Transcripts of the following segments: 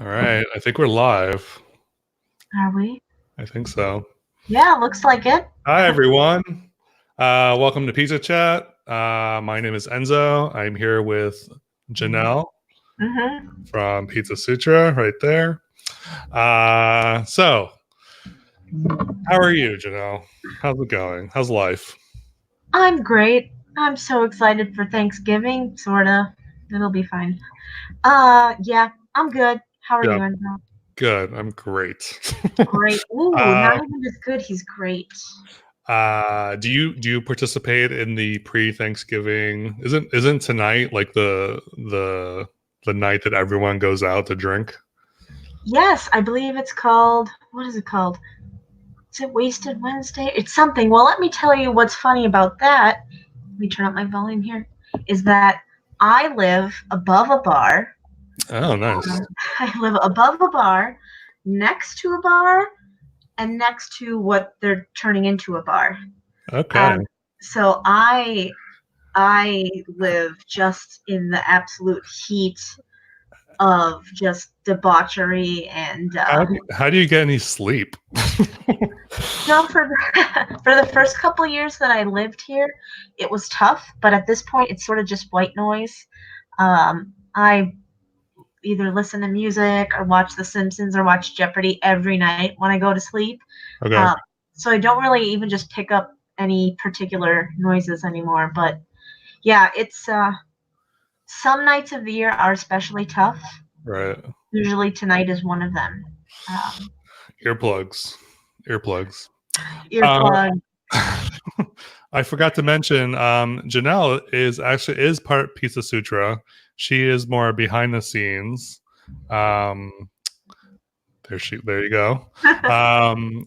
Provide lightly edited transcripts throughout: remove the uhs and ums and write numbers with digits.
All right, I think we're live. Are we? I think so. Yeah, looks like it. Hi, everyone. Welcome to Pizza Chat. My name is Enzo. I'm here with Janelle Mm-hmm. from Pizza Sutra right there. So, how are you, Janelle? How's it going? How's life? I'm great. I'm so excited for Thanksgiving, sorta. It'll be fine. Yeah, I'm good. How are Yeah, you, Enzo? good. I'm great. Great. Ooh, not uh, even just good, he's great. do you participate in the pre-Thanksgiving? Isn't tonight like the night that everyone goes out to drink? Yes, I believe it's called, what is it called? Is it Wasted Wednesday? It's something. Well, let me tell you what's funny about that. Let me turn up my volume here. Is that I live above a bar. Oh, nice. I live above a bar, next to a bar, and next to what they're turning into a bar. Okay. Um, so I live just in the absolute heat of just debauchery and How do you get any sleep? for for the first couple years that I lived here, it was tough. But at this point, it's sort of just white noise. I either listen to music or watch The Simpsons or watch Jeopardy every night when I go to sleep. Okay. Uh, so I don't really even just pick up any particular noises anymore. But yeah, it's some nights of the year are especially tough. Right. Usually tonight is one of them. Um, Earplugs. Earplugs. Uh, Earplug. I forgot to mention, Janelle is part Pizza Sutra. She is more behind the scenes. Um, there you go.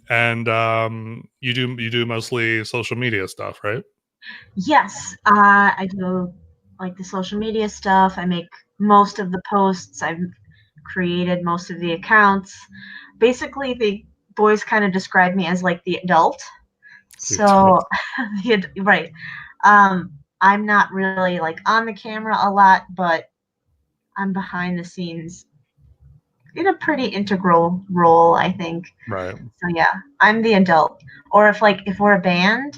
And you do mostly social media stuff, right? Yes, I do like the social media stuff. I make most of the posts. I've created most of the accounts. Basically, the boys kind of describe me as like the adult. So, right. I'm not really like on the camera a lot, but I'm behind the scenes in a pretty integral role, I think. Right. So yeah, I'm the adult. Or if we're a band,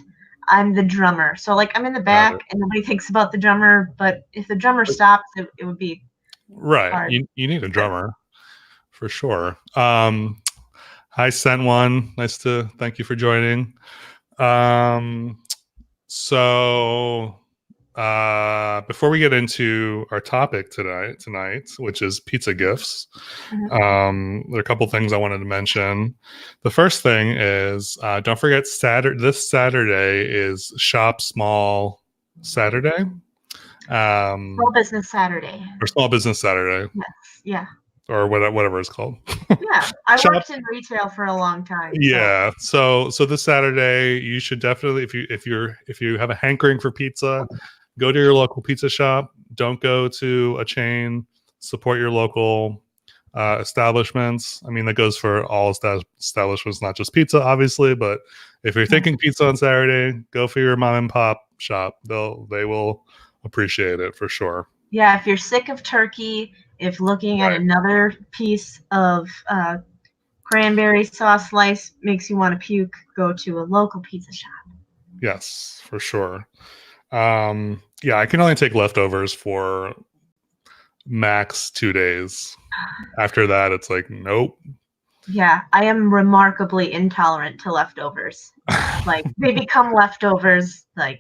I'm the drummer. So like I'm in the Got back it. and nobody thinks about the drummer, but if the drummer stops, it would be Right. hard. You need a drummer for sure. Hi, sent one. Nice to thank you for joining. Um, so before we get into our topic tonight, which is pizza gifts, Mhm. there are a couple things I wanted to mention. The first thing is don't forget this Saturday is Shop Small Saturday, Small Business Saturday. or Small Business Saturday, Yes. Yeah. or whatever it's called. Yeah. I Shop worked in retail for a long time, so Yeah. So this Saturday, you should definitely, if you have a hankering for pizza, go to your local pizza shop. Don't go to a chain. Support your local establishments. I mean, that goes for all establishments, not just pizza, obviously. But if you're yeah. thinking pizza on Saturday, go for your mom and pop shop. They will appreciate it for sure. Yeah, if you're sick of turkey, if looking at Right. another piece of cranberry sauce slice makes you want to puke, go to a local pizza shop. Yes, for sure. Yeah, I can only take leftovers for max 2 days. After that, it's like, nope. Yeah, I am remarkably intolerant to leftovers. Like they become leftovers like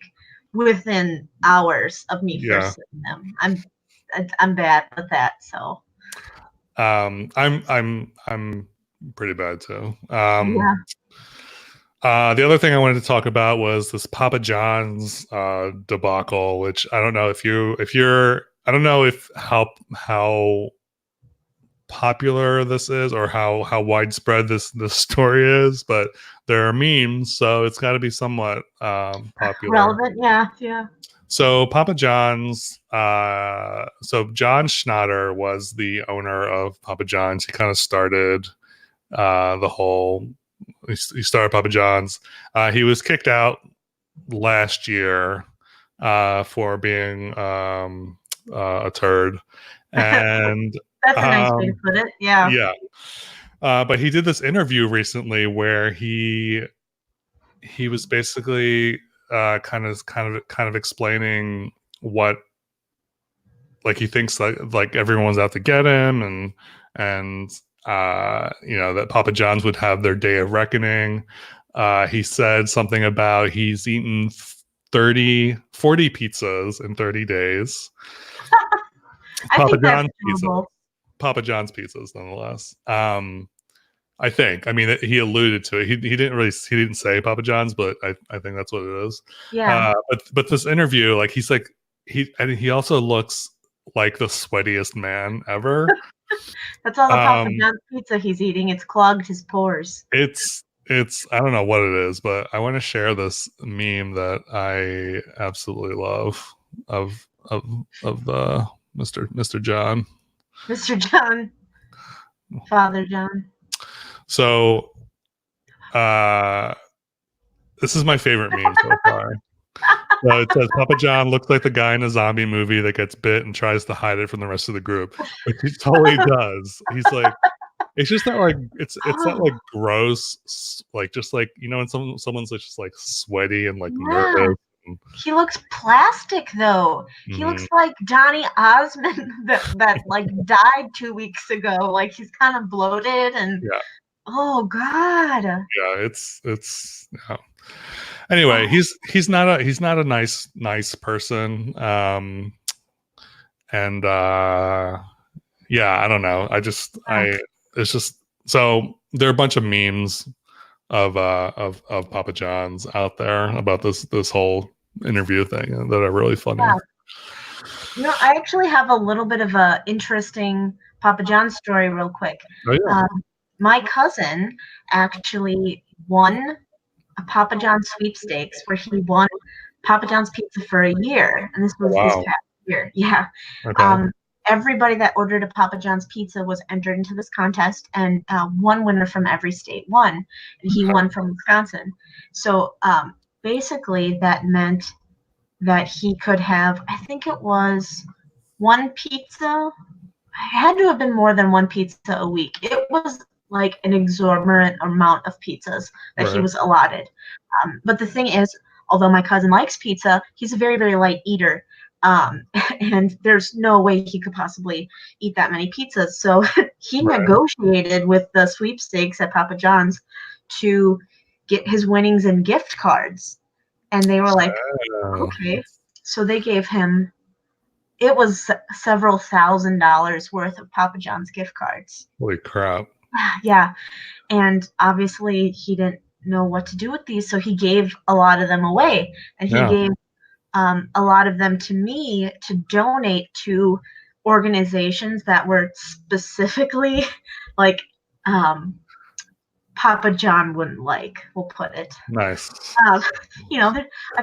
within hours of me Yeah. first eating them. I'm bad with that. So I'm pretty bad too. yeah. The other thing I wanted to talk about was this Papa John's debacle, which I don't know if you're I don't know if how popular this is or how widespread this story is, but there are memes, so it's got to be somewhat popular. Relevant, yeah, yeah. So Papa John's, so John Schnatter was the owner of Papa John's. He kind of started the whole. He started Papa John's. He was kicked out last year for being a turd, and That's a nice way to put it. Yeah. Yeah. But he did this interview recently where he was basically kind of explaining what, like, he thinks like everyone's out to get him, and that Papa John's would have their day of reckoning. He said something about he's eaten 40 pizzas in 30 days. I Papa think that's John's pizza. doable. Papa John's pizzas, nonetheless. I think. I mean, he alluded to it. He didn't say Papa John's, but I think that's what it is. Yeah. But this interview, like, he's like, he also looks like the sweatiest man ever. That's all the Papa John's pizza he's eating. It's clogged his pores. It's I don't know what it is, but I want to share this meme that I absolutely love of Mr. John. Mr. John. Father John. So this is my favorite meme so far. So it says Papa John looks like the guy in a zombie movie that gets bit and tries to hide it from the rest of the group, which he totally does. He's like, it's just that, like, it's that, like, gross, like, just like, when someone's just like sweaty and like nervous. He looks plastic though. He looks like Donny Osmond that like died 2 weeks ago. Like, he's kind of bloated and oh god. Yeah, it's yeah. Anyway, he's not a nice person. And yeah, I don't know. It's just, so there are a bunch of memes of Papa John's out there about this whole interview thing that are really funny. Yeah. I actually have a little bit of a interesting Papa John's story real quick. Oh, yeah. My cousin actually won a Papa John's sweepstakes where he won Papa John's pizza for a year, and this was this past year. Yeah. Okay. Everybody that ordered a Papa John's pizza was entered into this contest, and one winner from every state won, and he won from Wisconsin. So basically that meant that he could have, I think it was one pizza. It had to have been more than one pizza a week. It was like an exorbitant amount of pizzas that he was allotted. But the thing is, although my cousin likes pizza, he's a very, very light eater. And there's no way he could possibly eat that many pizzas. So he negotiated with the sweepstakes at Papa John's to get his winnings in gift cards. And they were like, okay. So they gave him, it was several $1,000s worth of Papa John's gift cards. Holy crap. Yeah. And obviously he didn't know what to do with these. So he gave a lot of them away. And he gave a lot of them to me to donate to organizations that were specifically like Papa John wouldn't like, we'll put it. Nice. I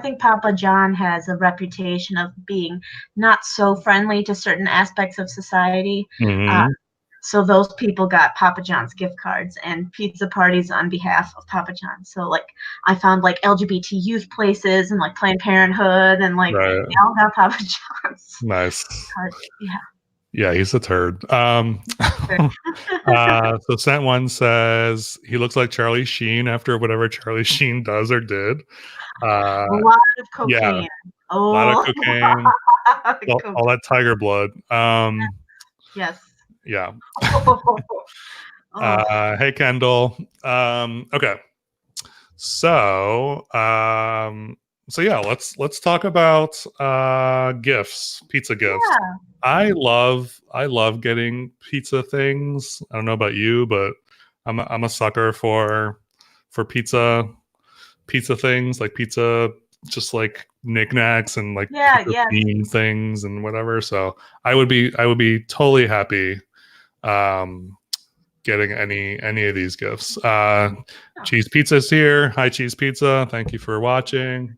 think Papa John has a reputation of being not so friendly to certain aspects of society. Mm-hmm. So those people got Papa John's gift cards and pizza parties on behalf of Papa John. So like I found like LGBT youth places and like Planned Parenthood and like they all got Papa John's. Nice. Cards. Yeah. Yeah, he's a turd. So Sent One says he looks like Charlie Sheen after whatever Charlie Sheen does or did. A lot of cocaine. Yeah, a lot of cocaine. all that tiger blood. Yes. Yeah. Hey, Kendall. Okay. So yeah, let's talk about gifts, pizza gifts. Yeah. I love getting pizza things. I don't know about you, but I'm a sucker for pizza things, like pizza, just like knickknacks and like themed things and whatever. So I would be totally happy getting any of these gifts. Cheese Pizza's here. Hi, Cheese Pizza. Thank you for watching.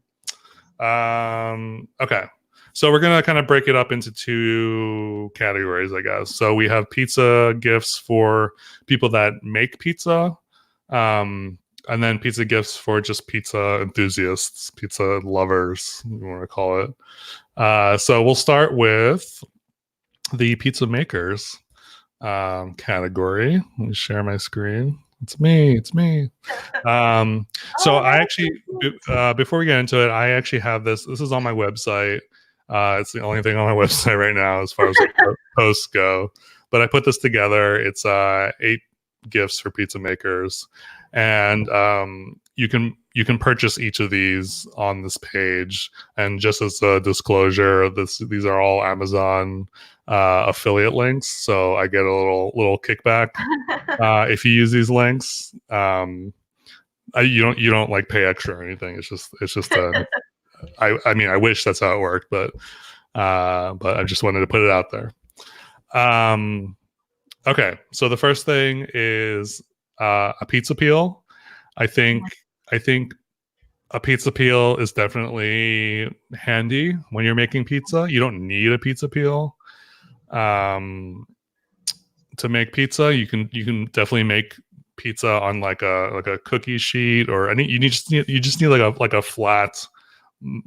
Okay. So we're going to kind of break it up into two categories, I guess. So we have pizza gifts for people that make pizza, and then pizza gifts for just pizza enthusiasts, pizza lovers, you want to call it. So we'll start with the pizza makers. category. Let me share my screen. It's me. It's me. So Oh, I that's actually, so cute. before we get into it, I actually have this. This is on my website. It's the only thing on my website right now as far as like posts go. But I put this together. It's 8 gifts for pizza makers, and you can purchase each of these on this page. And just as a disclosure, these are all Amazon affiliate links, so I get a little kickback if you use these links. You don't like pay extra or anything. It's just I mean, I wish that's how it worked, but I just wanted to put it out there. Okay, so the first thing is a pizza peel. I think I think a pizza peel is definitely handy when you're making pizza. You don't need a pizza peel to make pizza. You can definitely make pizza on like a cookie sheet or any. You just need like a flat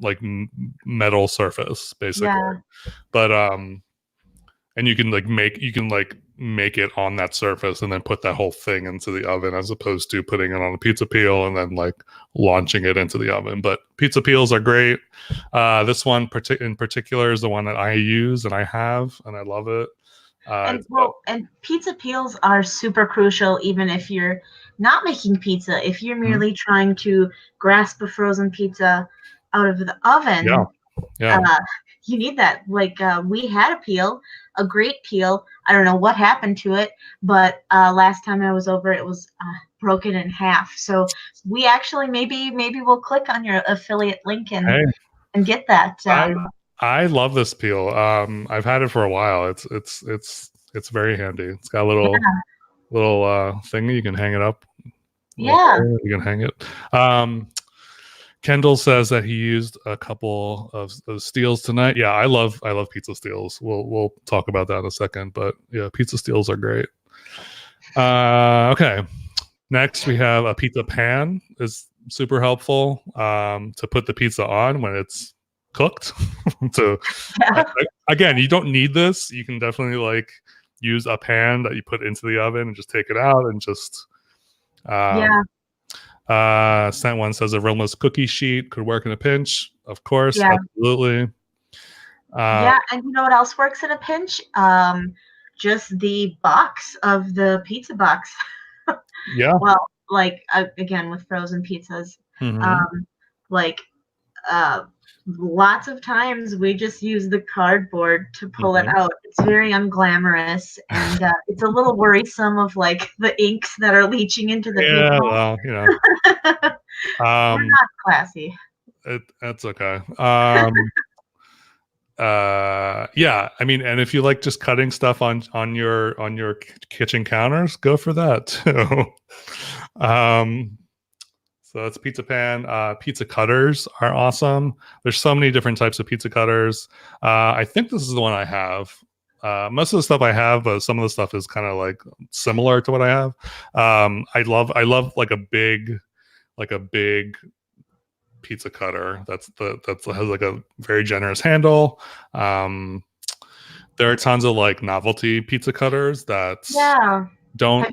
like metal surface basically. Yeah. But and you can make it on that surface and then put that whole thing into the oven as opposed to putting it on a pizza peel and then like launching it into the oven. But pizza peels are great. This one in particular is the one that I use and I have and I love it. And pizza peels are super crucial even if you're not making pizza. If you're Mhm. merely trying to grasp a frozen pizza out of the Yeah, oven, yeah, uh, you need that. Like we had a peel, a great peel. I don't know what happened to it, but last time I was over, it was broken in half. So we actually maybe we'll click on your affiliate link hey, and get that. I I love this peel. I've had it for a while. It's very handy. It's got a little thing you can hang it up. Little Yeah, hole you can hang it. Kendall says that he used a couple of steels tonight. Yeah, I love pizza steels. We'll talk about that in a second. But yeah, pizza steels are great. Okay. Next, we have a pizza pan. Is super helpful to put the pizza on when it's cooked. So yeah, again, you don't need this. You can definitely like use a pan that you put into the oven and just take it out and just. Um, yeah, Sent one says a rimless cookie sheet could work in a pinch. Of course, yeah. absolutely. Uh, Yeah, and you know what else works in a pinch? Just the box of the pizza box. yeah. Well, like again with frozen pizzas, Hmm. um, like uh, lots of times we just use the cardboard to pull it Hmm. out. It's very unglamorous, and it's a little worrisome of like the inks that are leaching into the Yeah, pizza. well, We're um, not classy. that's okay. Yeah, I mean, and if you like just cutting stuff on your kitchen counters, go for that too. um, so that's pizza pan. Pizza cutters are awesome. There's so many different types of pizza cutters. I think this is the one I have. Most of the stuff I have, but some of the stuff is kind of like similar to what I have. I love like a big pizza cutter. That's has like a very generous handle. Um, there are tons of like novelty pizza cutters that Yeah. don't Have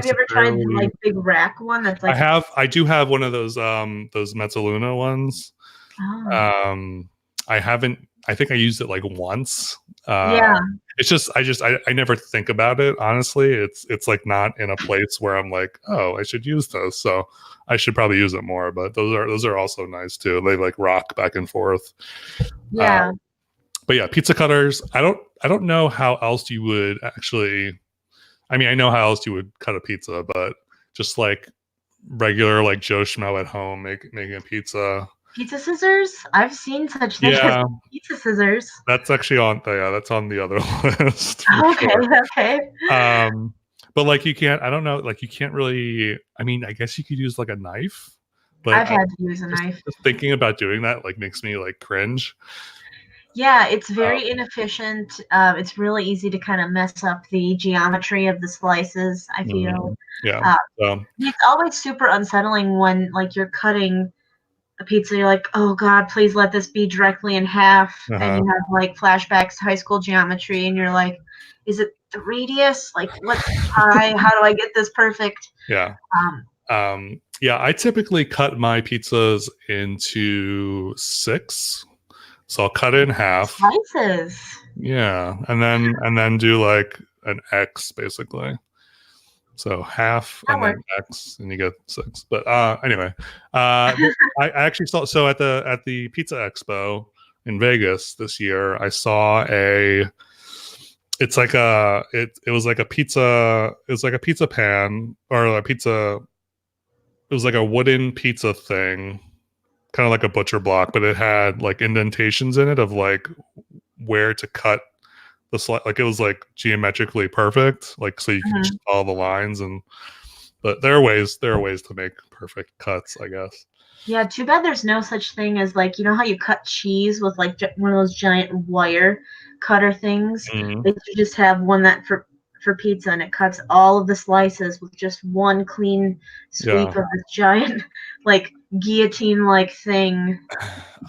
you ever tried the necessarily. like big rack one that's like I do have one of those Mezzaluna ones. oh Um, I haven't. I think I used it like once. Uh, yeah. it's just I never think about it honestly. It's like not in a place where I'm like, oh, I should use this. So I should probably use it more. But those are also nice too. They like rock back and forth. Uh, Yeah. but yeah, pizza cutters. I don't know how else you would actually. I mean, I know how else you would cut a pizza, but just like regular like Joe Schmo at home making a pizza. Pizza scissors? I've seen such things as Yeah, pizza scissors. that's actually that's on the other list for Okay, sure. okay. Um, but like you can't. I don't know. Like you can't really. I mean, I guess you could use like a knife, but I've had to use a just, knife. just thinking about doing that like makes me like cringe. Yeah, it's Uh, very inefficient. It's really easy to kind of mess up the geometry of the slices, I feel. mhm. Yeah. Uh, So it's always super unsettling when like you're cutting a pizza, you're like, oh God, please let this be directly in half. And Uh-huh. you have like flashbacks to high school geometry, and you're like, is it the radius? Like, what's the pie? How do I get this perfect? Yeah. Um, Yeah, I typically cut my pizzas into 6. So I'll cut it in half. Slices. Yeah, and then do like an X basically. So half That and then works. X, and you get 6. But anyway, I actually saw, so at the Pizza Expo in Vegas this year, I saw a. It's like it was like a pizza. It was like a pizza pan or a pizza. It was like a wooden pizza thing, kind of like a butcher block, but it had like indentations in it of like where to cut the like it was like geometrically perfect, like so you can Mhm. just follow the lines. And but there are ways to make perfect cuts, I guess. Yeah, too bad there's no such thing as like, you know how you cut cheese with like one of those giant wire cutter things? Mhm. They should just have one that for pizza, and it cuts all of the slices with just one clean sweep Yeah, of this giant like guillotine like thing.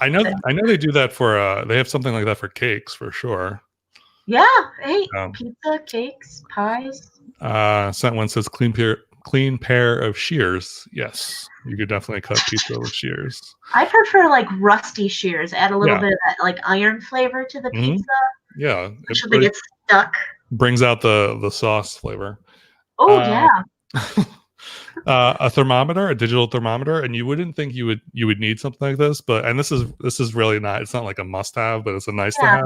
I know they do that for they have something like that for cakes for sure. Yeah, hey, um, pizza, cakes, pies. Sent one says clean pair of shears. Yes, you could definitely cut pizza with shears. I prefer like rusty shears. Add a little Yeah. bit of that like iron flavor to the Hmm. pizza, Yeah, it so they get stuck. brings out the sauce flavor. Oh uh, yeah, a thermometer, a digital thermometer, and you wouldn't think you would need something like this, but and this is really not. It's not like a must have, but it's a nice to yeah.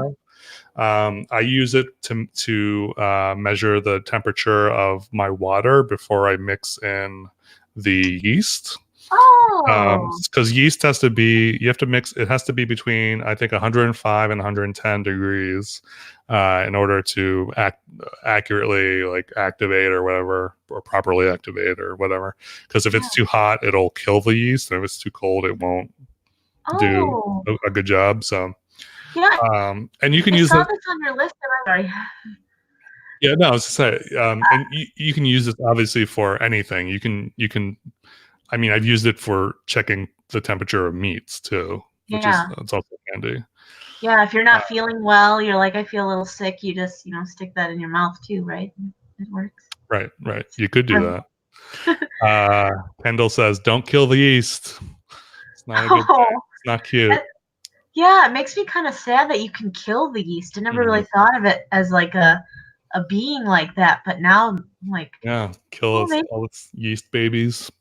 have. I use it to measure the temperature of my water before I mix in the yeast. Oh, Because yeast has to be, you have to mix. It has to be between, I think, 105 and 110 degrees in order to accurately like activate or whatever, or properly activate or whatever. Because if it's yeah. too hot, it'll kill the yeast, and if it's too cold, it won't do Oh, a good job. So, yeah. and you can I use saw it. this on your list, and I'm sorry. Yeah, no, I was to say, and you can use this obviously for anything. You can. I mean, I've used it for checking the temperature of meats too, which is Yeah, it's also handy. yeah. If you're Uh, not feeling well, you're like, I feel a little sick. You just, stick that in your mouth too, right? It works. right, right. You could do Um, that. Uh, Kendall says, "Don't kill the yeast. It's not a good thing. oh, It's not cute." that, yeah. It makes me kind of sad that you can kill the yeast. I never Mhm. really thought of it as like a being like that, but now I'm like, Yeah, kill oh, maybe. all its yeast babies.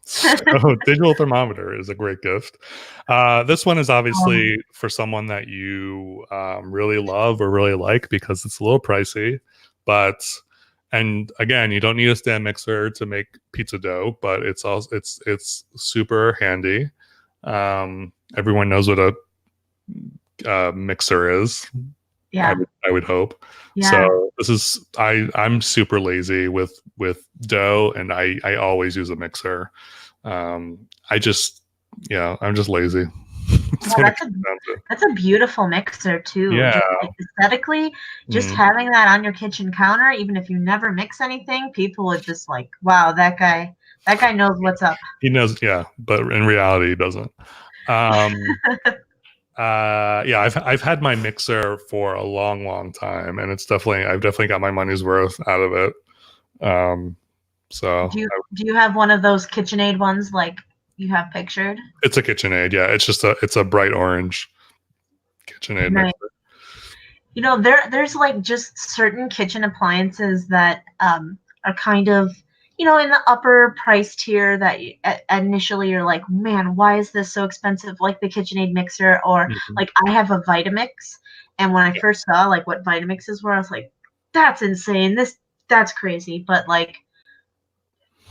So digital thermometer is a great gift. This one is um, obviously for someone that you really love or really like because it's a little pricey, but and again, you don't need a stand mixer to make pizza dough, but it's also it's super handy. Everyone knows what a mixer is. yeah, I would hope. yeah. So this is I'm super lazy with dough, and I always use a mixer. I just I'm just lazy. Yeah, That's what it comes down to. that's a beautiful mixer too. Yeah. Just like aesthetically, just Mm. having that on your kitchen counter, even if you never mix anything, people would just like, wow, that guy knows what's up. He knows, yeah, but in reality, he doesn't. Um, yeah, I've had my mixer for a long time, and I've definitely got my money's worth out of it. Um, so Do you have one of those KitchenAid ones like you have pictured? it's a KitchenAid. Yeah, it's a bright orange KitchenAid Right. mixer. There's like just certain kitchen appliances that are kind of, in the upper price tier that initially you're like, man, why is this so expensive? Like the KitchenAid mixer, or Mhm. like I have a Vitamix, and when I first saw like what Vitamixes were, I was like, that's insane. That's crazy. But like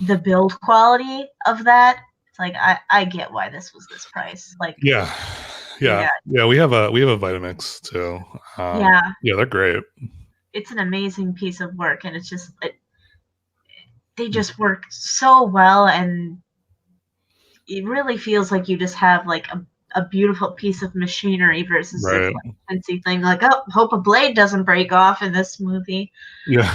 the build quality of that, it's like I get why this was this price. Like, Yeah, yeah, yeah. We have a Vitamix too. yeah, Yeah, they're great. it's an amazing piece of work, and it's just they just work so well, and it really feels like you just have like a beautiful piece of machinery versus this Right. like fancy thing like, oh, hope a blade doesn't break off in this smoothie. Yeah.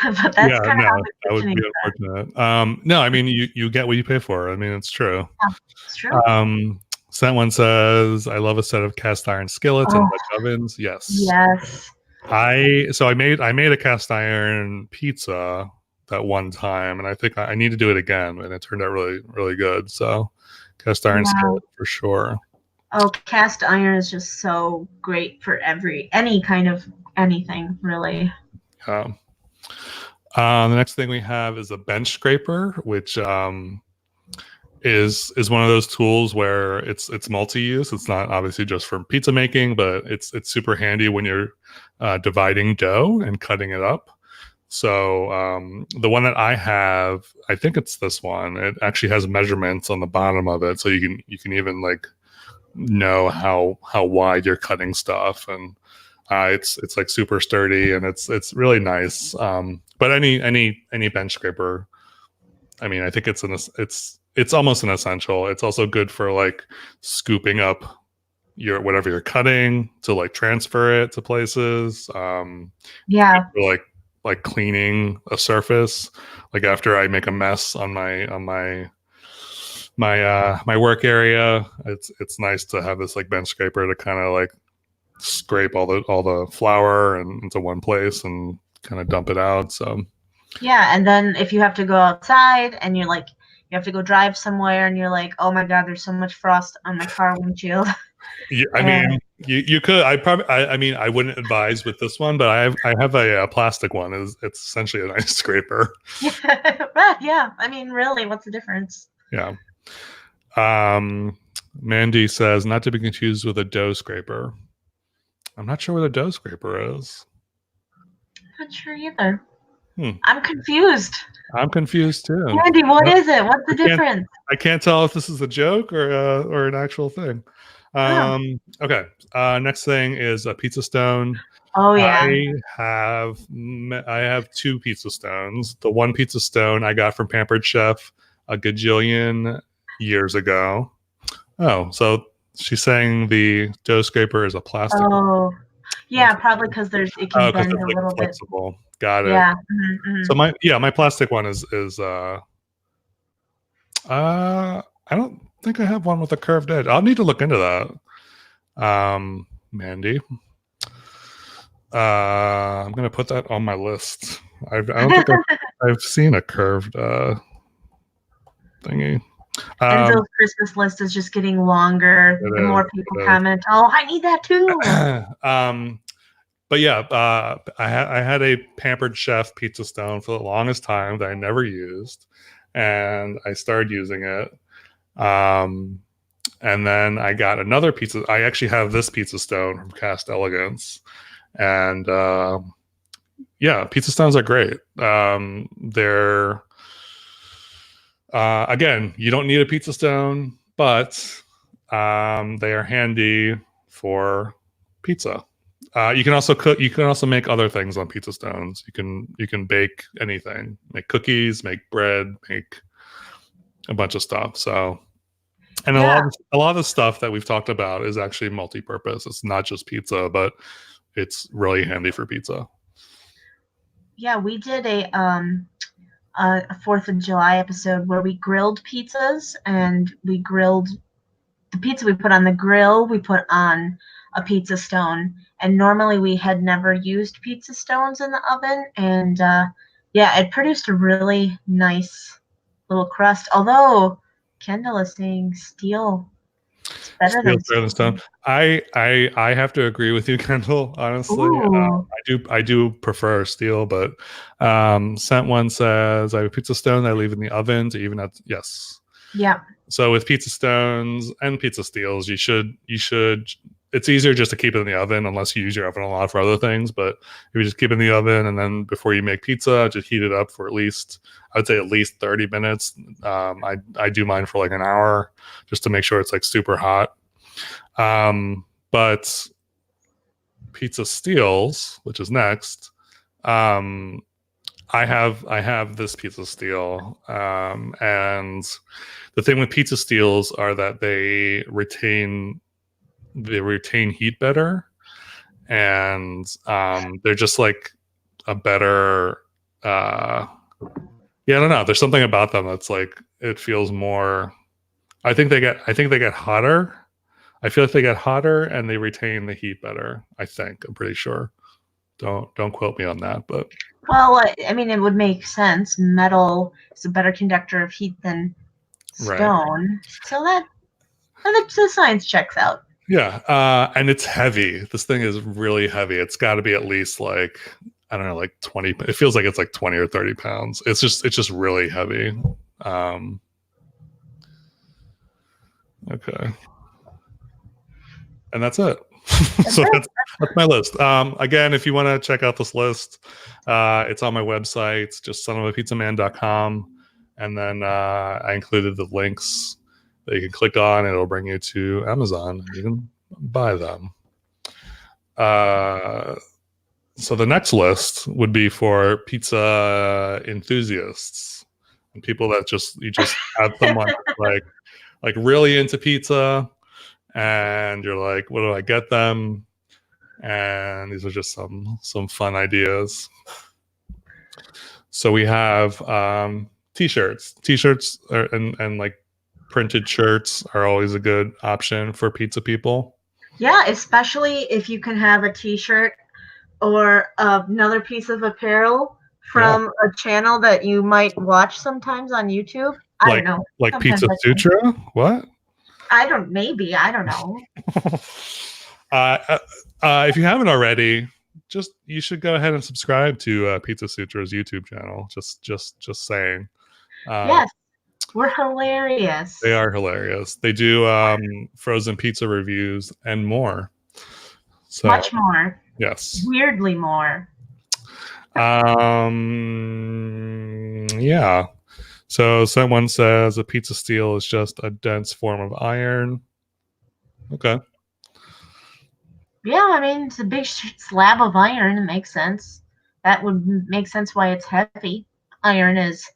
But Yeah, that's kind of no, how the that would kitchening be started. unfortunate. No, I mean you get what you pay for. I mean it's true. Yeah, it's true. Um, Sent one says, "I love a set of cast iron skillets and Oh, Dutch ovens." Yes, yes. I made a cast iron pizza that one time, and I think I need to do it again, and it turned out really good. So cast iron Yeah. skillet for sure. Oh, cast iron is just so great for any kind of anything, really. Yeah. The next thing we have is a bench scraper, which is one of those tools where it's multi-use. It's not obviously just for pizza making, but it's super handy when you're dividing dough and cutting it up. So the one that I have, I think it's this one. It actually has measurements on the bottom of it, so you can even like know how wide you're cutting stuff, and it's like super sturdy and it's really nice. But any bench scraper, I mean, I think it's almost an essential. It's also good for like scooping up your whatever you're cutting to like transfer it to places. Yeah. For like cleaning a surface. Like after I make a mess on my work area, it's nice to have this like bench scraper to kind of like scrape all the flour and into one place and kind of dump it out. So Yeah, and then if you have to go outside and you're like you have to go drive somewhere and you're like, "Oh my god, there's so much frost on my car windshield." yeah, I And mean, you could. I mean, I wouldn't advise with this one, but I have a plastic one. It's essentially a nice scraper. yeah, right, yeah. I mean, really, what's the difference? Yeah. Um, Mandy says not to be confused with a dough scraper. I'm not sure what a dough scraper is. Not sure either. Hmm. I'm confused. I'm confused too. Andy, what is it? What's the I can't difference? I can't tell if this is a joke or an actual thing. Oh, Okay. Next thing is a pizza stone. oh yeah. I have two pizza stones. The one pizza stone I got from Pampered Chef a gajillion years ago. Oh, so she's saying the dough scraper is a plastic one. Oh, yeah. Probably because it can Oh, because bend it's a like little bit. flexible. Got it. Yeah. Mm-hmm. So my plastic one is I don't think I have one with a curved edge. I'll need to look into that. Mandy. I'm gonna put that on my list. I don't think I've seen a curved thingy. Enzo's Christmas list is just getting longer. The It more people comment, "Oh, I need that too." is. But yeah, I had a Pampered Chef pizza stone for the longest time that I never used, and I started using it. And then I got another pizza. I actually have this pizza stone from Cast Elegance, and yeah, pizza stones are great. They're again, you don't need a pizza stone, but they are handy for pizza. You can also cook. You can also make other things on pizza stones. You can bake anything, make cookies, make bread, make a bunch of stuff. So, and Yeah, a lot of the stuff that we've talked about is actually multi-purpose. It's not just pizza, but it's really handy for pizza. yeah. We did a 4th of July episode where we grilled pizzas and we grilled the pizza we put on the grill. We put on a pizza stone, and normally we had never used pizza stones in the oven, and yeah, it produced a really nice little crust. Although Kendall is saying steel is better Steel's than better than stone. stone. I have to agree with you, Kendall. Honestly, Ooh, I do prefer steel, but Sent one says I have a pizza stone that I leave in the oven to even out. Yes. yeah, So with pizza stones and pizza steels, you should. It's easier just to keep it in the oven unless you use your oven a lot for other things. But if you just keep it in the oven and then before you make pizza, just heat it up for at least I'd say at least 30 minutes. I do mine for like an hour just to make sure it's like super hot. But pizza steels, which is next, um, I have this pizza steel, and the thing with pizza steels are that they retain heat better, and they're just like a better yeah, I don't know. There's something about them that's like it feels more. I think they get hotter. I feel like they get hotter and they retain the heat better. I'm pretty sure. Don't quote me on that, but Well, I mean, it would make sense. Metal is a better conductor of heat than right. stone, so the science checks out. Yeah, and it's heavy. This thing is really heavy. It's got to be at least like I don't know, like 20. It feels like it's like 20 or 30 pounds. It's just really heavy. Okay, and that's it. So that's my list. Again, if you want to check out this list, it's on my website. It's just sonofapizzaman.com, and then I included the links that you can click on, and it'll bring you to Amazon. And you can buy them. So the next list would be for pizza enthusiasts and people that you just have someone like really into pizza, and you're like, what do I get them? And these are just some fun ideas. So we have t-shirts. T-shirts and like printed shirts are always a good option for pizza people. Yeah, especially if you can have a t-shirt or another piece of apparel from a channel that you might watch sometimes on YouTube. I don't know. Like Sometimes Pizza Sutra? What? I don't know. If you haven't already, you should go ahead and subscribe to Pizza Sutra's YouTube channel. Just saying. Yes, we're hilarious. They are hilarious. They do frozen pizza reviews and more. So, much more. Yes. Weirdly more. Yeah. So someone says a pizza steel is just a dense form of iron. Okay. Yeah, I mean, it's a big slab of iron. It makes sense. That would make sense why it's heavy. Iron is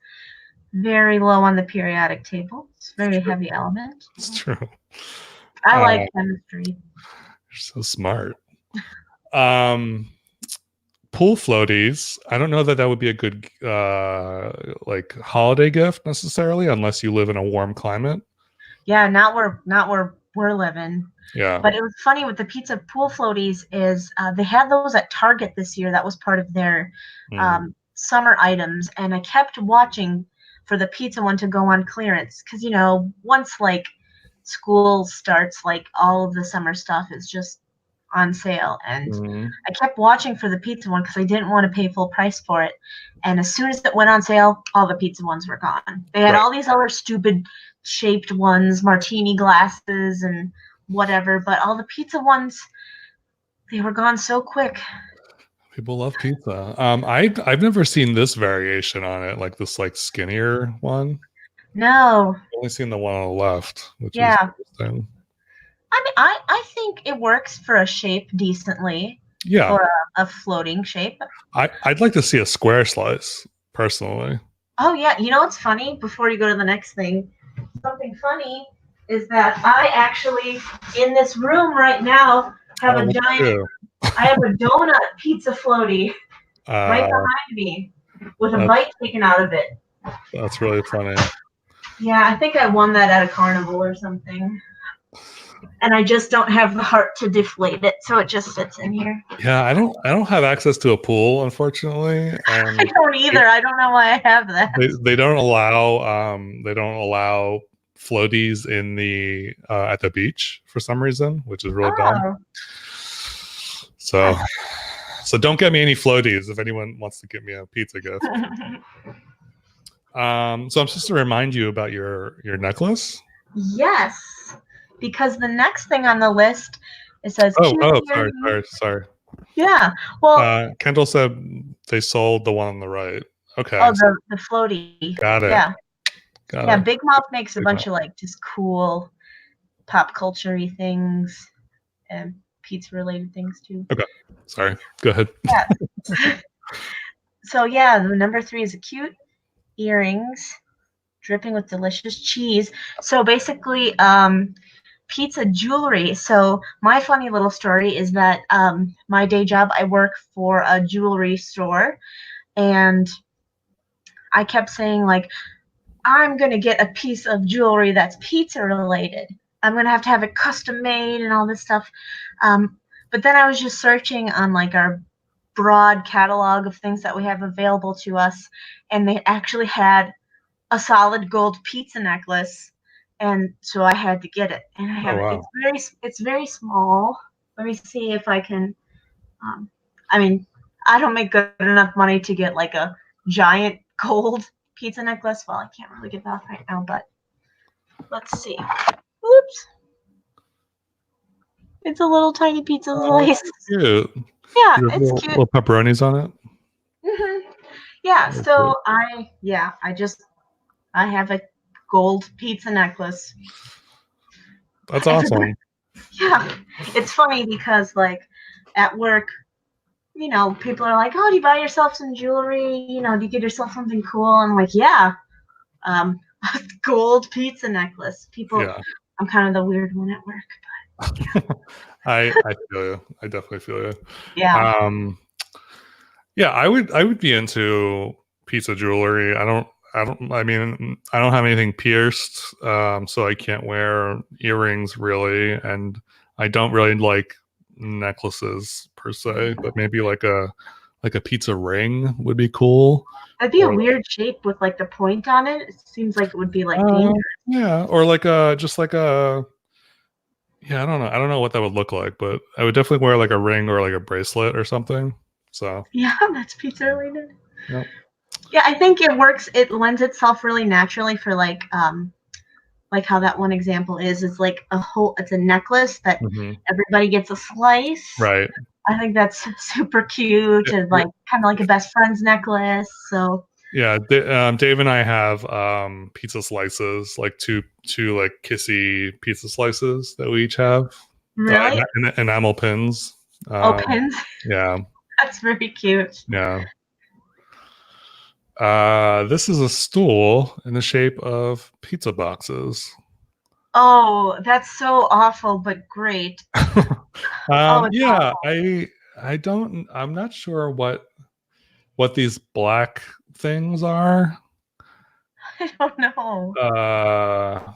very low on the periodic table. It's a very heavy element. It's true. I like chemistry. You're so smart. Pool floaties. I don't know that would be a good like holiday gift necessarily, unless you live in a warm climate. Yeah, not where we're living. Yeah. But it was funny with the pizza pool floaties is they had those at Target this year. That was part of their summer items, and I kept watching for the pizza one to go on clearance because once like school starts, like all of the summer stuff is just on sale, and I kept watching for the pizza one because I didn't want to pay full price for it. And as soon as it went on sale, all the pizza ones were gone. They had all these other stupid shaped ones, martini glasses and whatever, but all the pizza ones, they were gone so quick. People love pizza. I've never seen this variation on it, like this like skinnier one. No. I've only seen the one on the left, which is interesting. I mean, I think it works for a shape decently. Yeah. For a floating shape. I'd like to see a square slice, personally. Oh, yeah. You know what's funny? Before you go to the next thing, something funny is that I actually, in this room right now, have a giant, I have a donut pizza floaty right behind me with a bite taken out of it. That's really funny. Yeah, I think I won that at a carnival or something. And I just don't have the heart to deflate it, so it just sits in here. Yeah, I don't have access to a pool, unfortunately. I don't either. I don't know why I have that. They don't allow floaties in the at the beach for some reason, which is really dumb. So don't get me any floaties if anyone wants to get me a pizza gift. So I'm supposed to remind you about your necklace. Yes. Because the next thing on the list, it says... sorry. Yeah, well... Kendall said they sold the one on the right. Okay. Oh, the floaty. Got it. Yeah. Got it. Big Mouth makes a bunch of, like, just cool pop culture-y things and pizza-related things, too. Okay. Sorry. Go ahead. Yeah. So, yeah, the number 3 is a cute earrings dripping with delicious cheese. So, basically... pizza jewelry. So my funny little story is that my day job, I work for a jewelry store, and I kept saying like, I'm gonna get a piece of jewelry that's pizza related. I'm gonna have to have it custom made and all this stuff. But then I was just searching on like our broad catalog of things that we have available to us, and they actually had a solid gold pizza necklace, and so I had to get it. And I Oh have it. wow. It's very small. Let me see if I can. Um, I mean, I don't make good enough money to get like a giant gold pizza necklace. Well, I can't really get that right now, but let's see. Oops. It's a little tiny pizza Oh, slice. cute. Yeah, You have it's cute. little pepperonis on it. Yeah, Very so cute. I have a gold pizza necklace. That's Everybody, awesome. yeah, it's funny because like at work, people are like, "Oh, do you buy yourself some jewelry? Do you get yourself something cool?" I'm like, "Yeah, um, gold pizza necklace." Yeah. I'm kind of the weird one at work. I feel you. I definitely feel you. Yeah. Yeah, I would be into pizza jewelry. I mean I don't have anything pierced, so I can't wear earrings really, and I don't really like necklaces per se, but maybe like a pizza ring would be cool. That'd be a Or weird shape with like the point on it. It seems like it would be like dangerous. yeah, or like a just like a yeah, I don't know. I don't know what that would look like, but I would definitely wear like a ring or like a bracelet or something. So, Yeah, that's pizza related. yep. Yeah, I think it works. It lends itself really naturally for like how that one example is. It's like it's a necklace that Hmm. everybody gets a slice. Right. I think that's super cute and Yeah, like kind of like a best friend's necklace. So yeah, Dave and I have pizza slices, like two like kissy pizza slices that we each have, really, enamel pins. oh Um, pins, yeah, that's very cute. yeah. This is a stool in the shape of pizza boxes. Oh, that's so awful, but great. Oh, it's Yeah, awful. I'm not sure what these black things are. I don't know. Uh,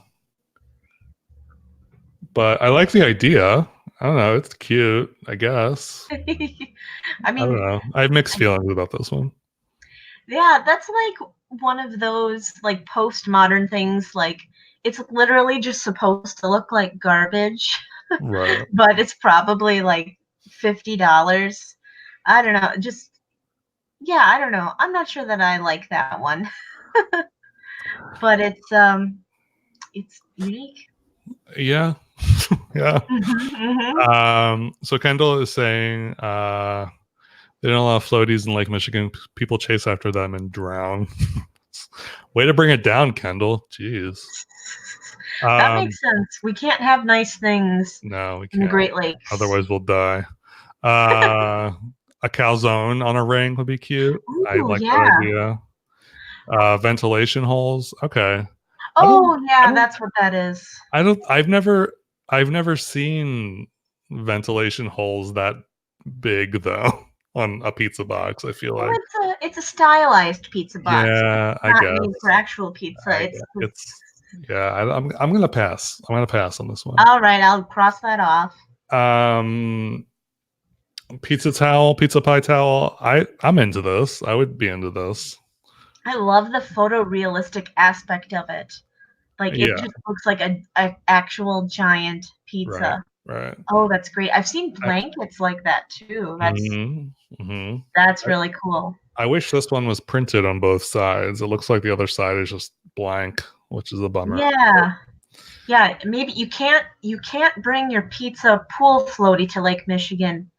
but I like the idea. I don't know. It's cute, I guess. I I don't mean, know. I have mixed feelings about this one. yeah, that's like one of those like postmodern things. Like it's literally just supposed to look like garbage, Right. but it's probably like $50. I don't know. Just yeah, I don't know. I'm not sure that I like that one, but it's unique. Yeah. Yeah. Hmm. So Kendall is saying they don't allow floaties in Lake Michigan. People chase after them and drown. Way to bring it down, Kendall. Jeez. That Um, makes sense. We can't have nice things no, we in the can't. Great Lakes. Otherwise, we'll die. Uh, a calzone on a ring would be cute. I Ooh, like that yeah. idea. Ventilation holes. Okay. I don't. Oh, I yeah, don't. that's what that is. I don't. I've never seen ventilation holes that big though on a pizza box. I feel Well, like. it's a stylized pizza box. Yeah, It's I not made for guess. actual pizza. I It's guess it's. Yeah, I'm gonna pass. I'm gonna pass on this one. all right. I'll cross that off. Um, pizza towel, pizza pie towel. I'm into this. I would be into this. I love the photorealistic aspect of it. Like it Yeah. just looks like a actual giant Right. pizza. Right. Oh, that's great. I've seen I, blankets like that too. hmm hmm That's I, really cool. I wish this one was printed on both sides. It looks like the other side is just blank, which is a bummer. Yeah. Yeah, maybe you can't bring your pizza pool floaty to Lake Michigan,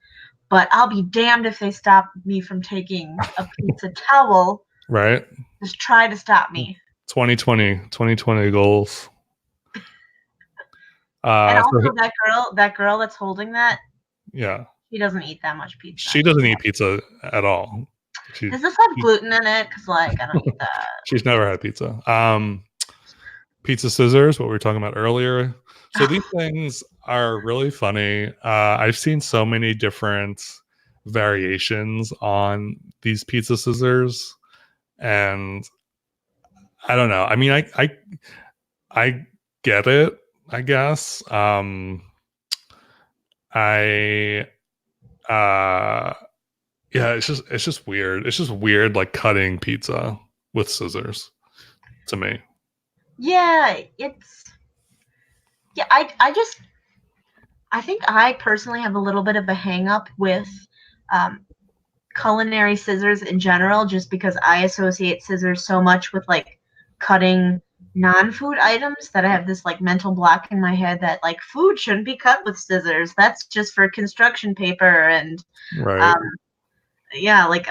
but I'll be damned if they stop me from taking a pizza towel. Right. Just try to stop me. 2020 goals. And So also that girl that's holding that, yeah, she doesn't eat that much pizza. she doesn't eat pizza at all. She, Does this have she gluten in it? Because like I don't eat that. she's never had pizza. Pizza scissors, what we were talking about earlier. So these things are really funny. I've seen so many different variations on these pizza scissors, and I don't know. I mean, I get it, I guess. I yeah, it's just weird. It's just weird like cutting pizza with scissors to me. Yeah, it's yeah. I think I personally have a little bit of a hang up with um, culinary scissors in general, just because I associate scissors so much with like cutting non-food items that I have this like mental block in my head that like food shouldn't be cut with scissors. That's just for construction paper and Right. um, yeah, like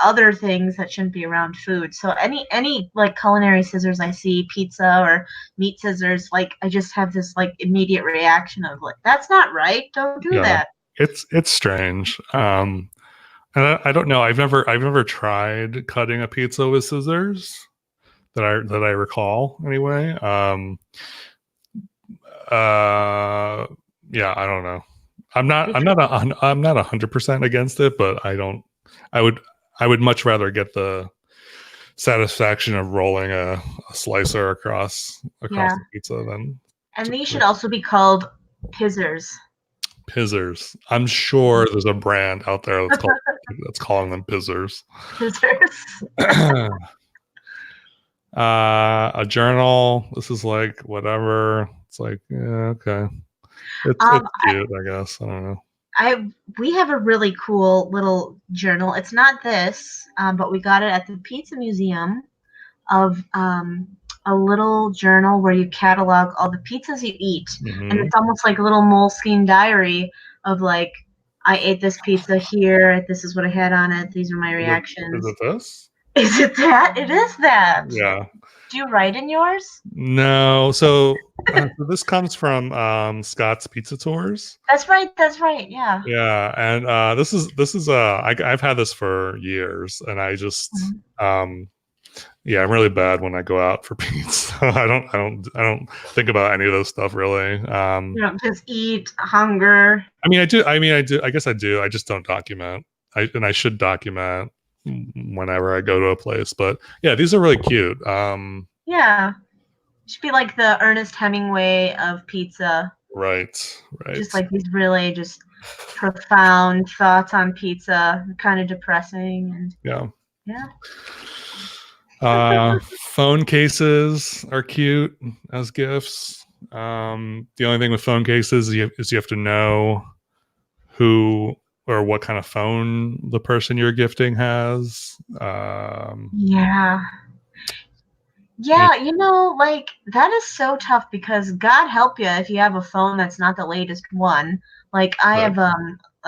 other things that shouldn't be around food. So any like culinary scissors I see, pizza or meat scissors, like I just have this like immediate reaction of like that's not right. Don't do Yeah. that. It's strange. And I don't know. I've never tried cutting a pizza with scissors that I recall anyway. Uh, yeah, I don't know. I'm not 100% against it, but I don't. I would I would much rather get the satisfaction of rolling a slicer across Yeah, the pizza than and just these should also be called pizzers. pizzers. I'm sure there's a brand out there that's calling them pizzers. Pizzers. A journal. This is like whatever. It's like yeah, okay. Um, It's cute, I guess. I don't know. I we have a really cool little journal. It's not this, but we got it at the Pizza Museum of a little journal where you catalog all the pizzas you eat, and Hmm. it's almost like a little Moleskine diary of like I ate this pizza here. This is what I had on it. These are my Is reactions. it this? Is it that? It is that. Yeah. Do you write in yours? No. So this comes from Scott's Pizza Tours. That's right. That's right. Yeah. Yeah, and this is I've had this for years, and I just Mhm. yeah, I'm really bad when I go out for pizza. I don't think about any of those stuff really. You know, just eat hunger. I mean, I do. I mean, I do. I guess I do. I just don't document. I should document whenever I go to a place. But yeah, these are really cute. Yeah. Should be like the Ernest Hemingway of pizza. Right, Just right. like these really just profound thoughts on pizza, kind of depressing and Yeah. yeah. Phone cases are cute as gifts. The only thing with phone cases is you have to know who or what kind of phone the person you're gifting has. Yeah. And, Yeah, like that is so tough because God help you if you have a phone that's not the latest one. Like I right. have a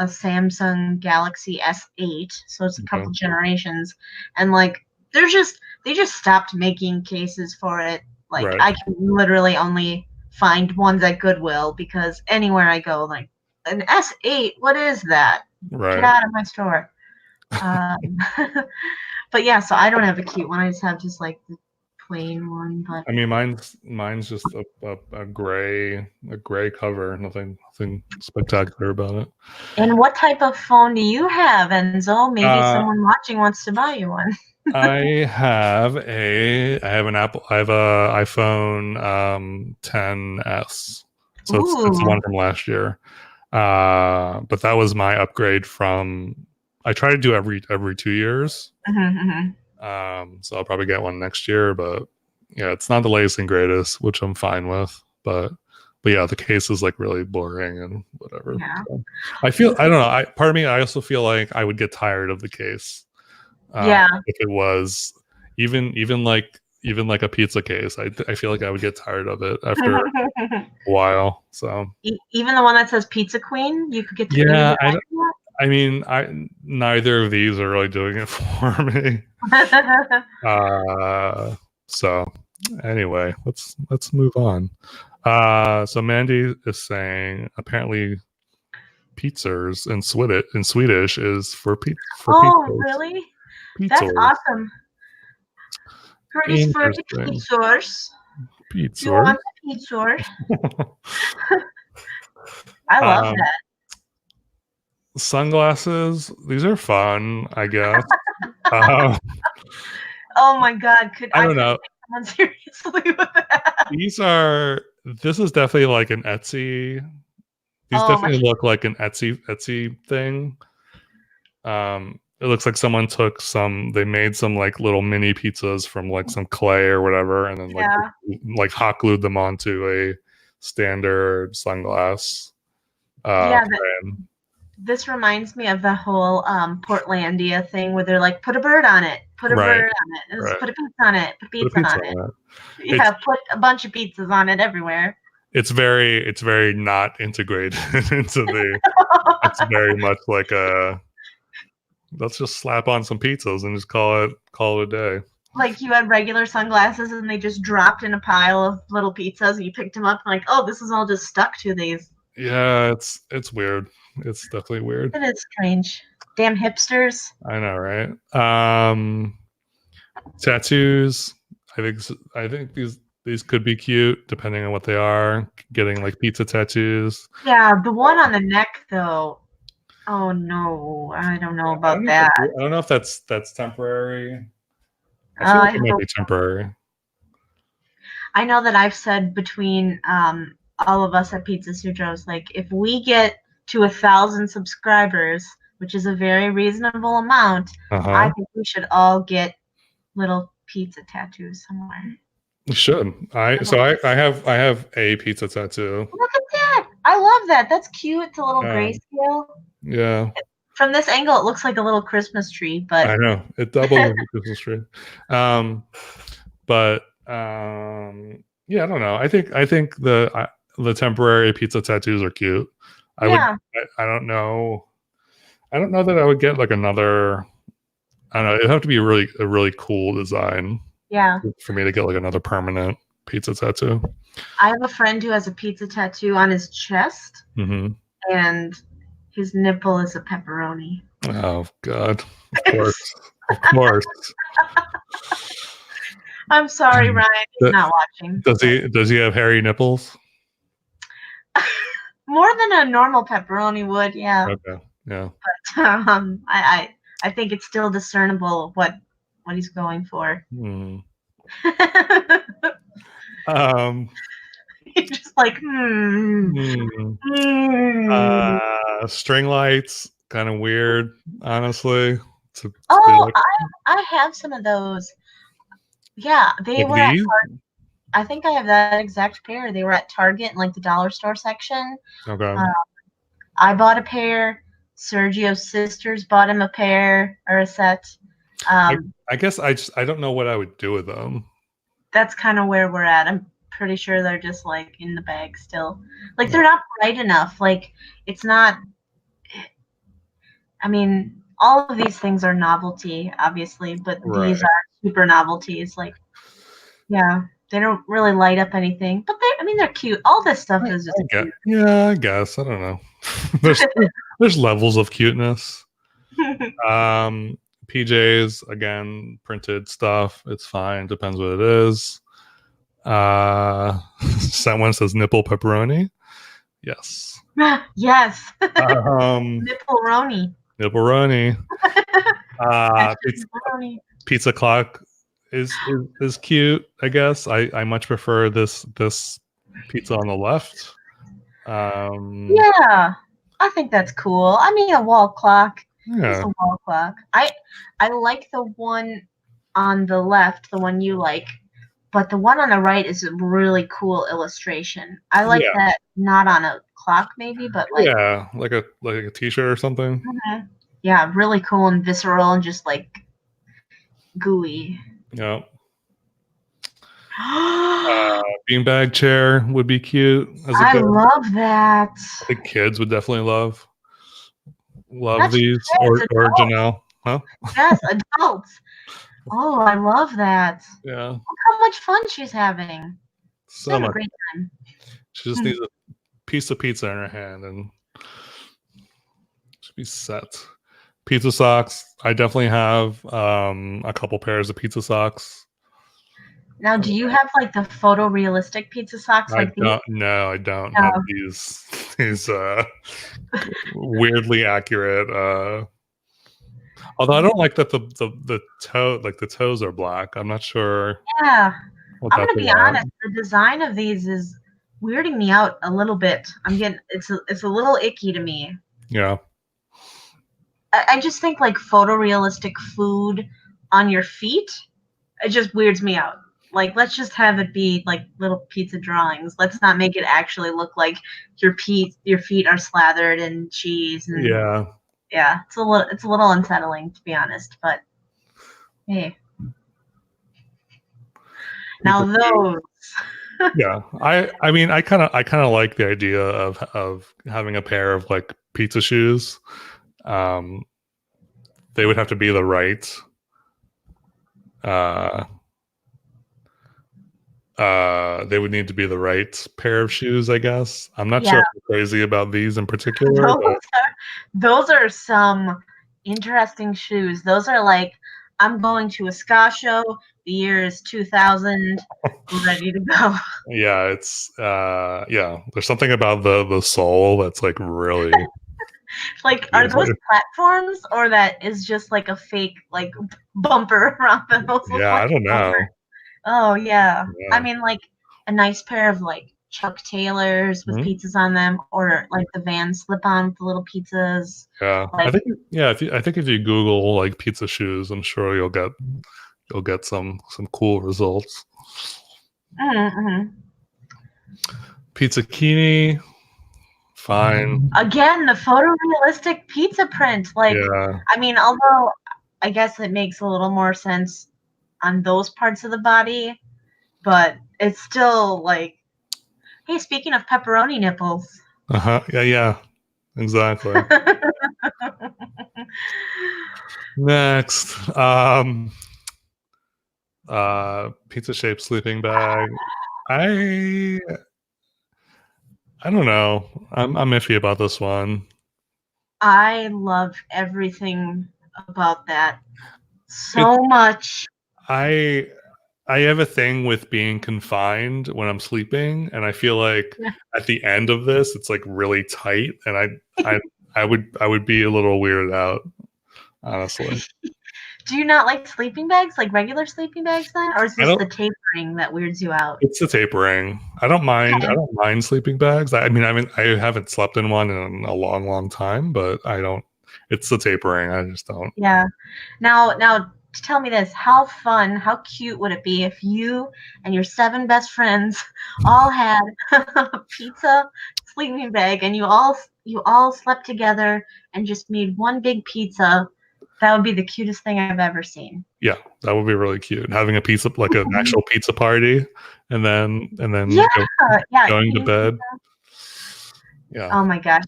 Samsung Galaxy S8, so it's a Okay. couple generations, and like they just stopped making cases for it. Like Right. I can literally only find ones at Goodwill because anywhere I go, like an S8, what is that? Get Right. out of my store. Um, but yeah, so I don't have a cute one. I just have just like the plain one. But I mean, mine's just a gray cover. Nothing spectacular about it. and what type of phone do you have, Enzo? Maybe Uh, someone watching wants to buy you one. I have an Apple. I have a iPhone 10s. So it's the Ooh. one from last year. But that was my upgrade from. I try to do every 2 years. Mm-hmm. So I'll probably get one next year. But yeah, it's not the latest and greatest, which I'm fine with. But yeah, the case is like really boring and whatever. Yeah. So I don't know. Part of me, I also feel like I would get tired of the case Yeah. if it was even like a pizza case. I feel like I would get tired of it after a while. So Even the one that says Pizza Queen, you could get to you would yeah, get tired I mean, I neither of these are really doing it for me. of that? So anyway, let's move on. So Mandy is saying apparently pizzas in Swedish is for Oh, pizzas. really? That's Pizzas. awesome. Curtis for the Interesting. pizzas. Do you Pizzas. want the pizzas? I love um, that. Sunglasses. These are fun, I guess. um, Oh my God, I I don't couldn't know. think someone seriously with that. This is definitely like an Etsy. These Oh my. definitely look like an Etsy thing. It looks like someone took they made some like little mini pizzas from like some clay or whatever, and then Yeah. like hot glued them onto a standard sunglass Yeah, frame. this reminds me of the whole Portlandia thing where they're like, put a bird on it, put a Right, bird on it, and just right. put a pizza on it, put Put a pizza pizza on it. on it. Yeah, put a bunch of pizzas on it everywhere. It's very not integrated into the. It's very much like a. Let's just slap on some pizzas and just call it a day. Like you had regular sunglasses and they just dropped in a pile of little pizzas and you picked them up and like, oh, this is all just stuck to these. Yeah, it's weird. It's definitely weird. It is strange. Damn hipsters. I know, right? Tattoos. I think these could be cute depending on what they are. Getting like pizza tattoos. Yeah, the one on the neck though. Oh no, I don't know about that. I don't know if that's temporary. I feel like it might be temporary. I know that I've said between all of us at Pizza Sutros, like if we get to 1,000 subscribers, which is a very reasonable amount, I think we should all get little pizza tattoos somewhere. You should. I have a pizza tattoo. Look at that! I love that. That's cute. It's a little grayscale. Yeah. From this angle, it looks like a little Christmas tree, but I know it doubles as a Christmas tree. But yeah, I don't know. I think the temporary pizza tattoos are cute. I don't know. I don't know that I would get like another. I don't know. It'd have to be a really cool design. Yeah. For me to get like another permanent pizza tattoo. I have a friend who has a pizza tattoo on his chest, and his nipple is a pepperoni. Oh God! Of course, of course. I'm sorry, Ryan. He's not watching. Does he have hairy nipples? More than a normal pepperoni would, yeah. Okay, yeah. But I think it's still discernible what he's going for. You're just like, string lights, kind of weird, honestly. I have some of those. Yeah, they like were at Target. I think I have that exact pair. They were at Target in like the dollar store section. Okay. I bought a pair. Sergio's sisters bought him a pair or a set. I guess I don't know what I would do with them. That's kind of where we're at. I'm pretty sure they're just like in the bag still. Like they're not bright enough. Like it's not. I mean, all of these things are novelty, obviously, but these are super novelties. Like, yeah, they don't really light up anything, but they're cute. All this stuff is just cute. Yeah, I guess. I don't know. there's levels of cuteness. PJs, again, printed stuff. It's fine. Depends what it is. Someone says nipple pepperoni. Yes. Yes. Nipple-roni. Nipple-roni. Pizza clock is cute, I guess. I much prefer this pizza on the left. Yeah, I think that's cool. I mean, a wall clock. Yeah. It's a wall clock. I like the one on the left, the one you like, but the one on the right is a really cool illustration. I like that, not on a clock maybe, but like like a t-shirt or something. Yeah, really cool and visceral and just like gooey. Yeah. Beanbag chair would be cute. I love that. I think kids would definitely love these. Or Janelle, huh? Yes, adults. Oh, I love that. Yeah. Look how much fun she's having. So much. A great time. She just needs a piece of pizza in her hand and should be set. Pizza socks. I definitely have a couple pairs of pizza socks. Now, do you have like the photorealistic pizza socks like these? No, I don't have these weirdly accurate. Although I don't like that the toe, like the toes are black. I'm not sure. Yeah, without I'm gonna the be want. honest. The design of these is weirding me out a little bit. It's a little icky to me. Yeah. I just think like photorealistic food on your feet. It just weirds me out. Like, let's just have it be like little pizza drawings. Let's not make it actually look like your feet are slathered in cheese and Yeah. yeah, it's a little unsettling to be honest. But hey, now Pizza shoes. those. Yeah. I mean I kind of like the idea of having a pair of like pizza shoes. Um they would have to be the right uh they would need to be the right pair of shoes, I guess. I'm not sure Yeah, if I'm crazy about these in particular, those but those are some interesting shoes. Those are like I'm going to a ska show. The year is 2000. We're ready to go. yeah, it's yeah, there's something about the sole that's like really Like, are those weird. platforms or that is just like a fake like bumper around them? Those look Yeah, like I don't bumper. know. Oh yeah. I Yeah. mean like a nice pair of like Chuck Taylors with Mhm. pizzas on them, or like the Van slip on with the little pizzas. Yeah. I Like think yeah, I think if you Google like pizza shoes, I'm sure you'll get some cool results. mm-hmm. Pizzakini, fine. Again, the photorealistic pizza print. Like, Yeah. I mean, although I guess it makes a little more sense on those parts of the body, but it's still like, hey, speaking of pepperoni nipples. Uh-huh. Yeah, yeah. Exactly. Next. Pizza shaped sleeping bag. I I don't know. I'm iffy about this one. I love everything about that It so much. I I have a thing with being confined when I'm sleeping, and I feel like Yeah. at the end of this, it's like really tight, and I I would be a little weirded out, honestly. Do you not like sleeping bags, like regular sleeping bags then? Or is I this don't. the tapering that weirds you out? It's the tapering. I don't mind. I Okay. don't mind sleeping bags. I mean, I haven't slept in one in a long, long time, but I don't. It's the tapering. I just don't. Yeah. Now tell me this. How fun, how cute would it be if you and your 7 best friends all had a pizza sleeping bag and you all slept together and just made one big pizza? That would be the cutest thing I've ever seen. Yeah, that would be really cute. Having a pizza, like an actual pizza party, and then Yeah, yeah, going to eating bed. pizza. Yeah. Oh my gosh.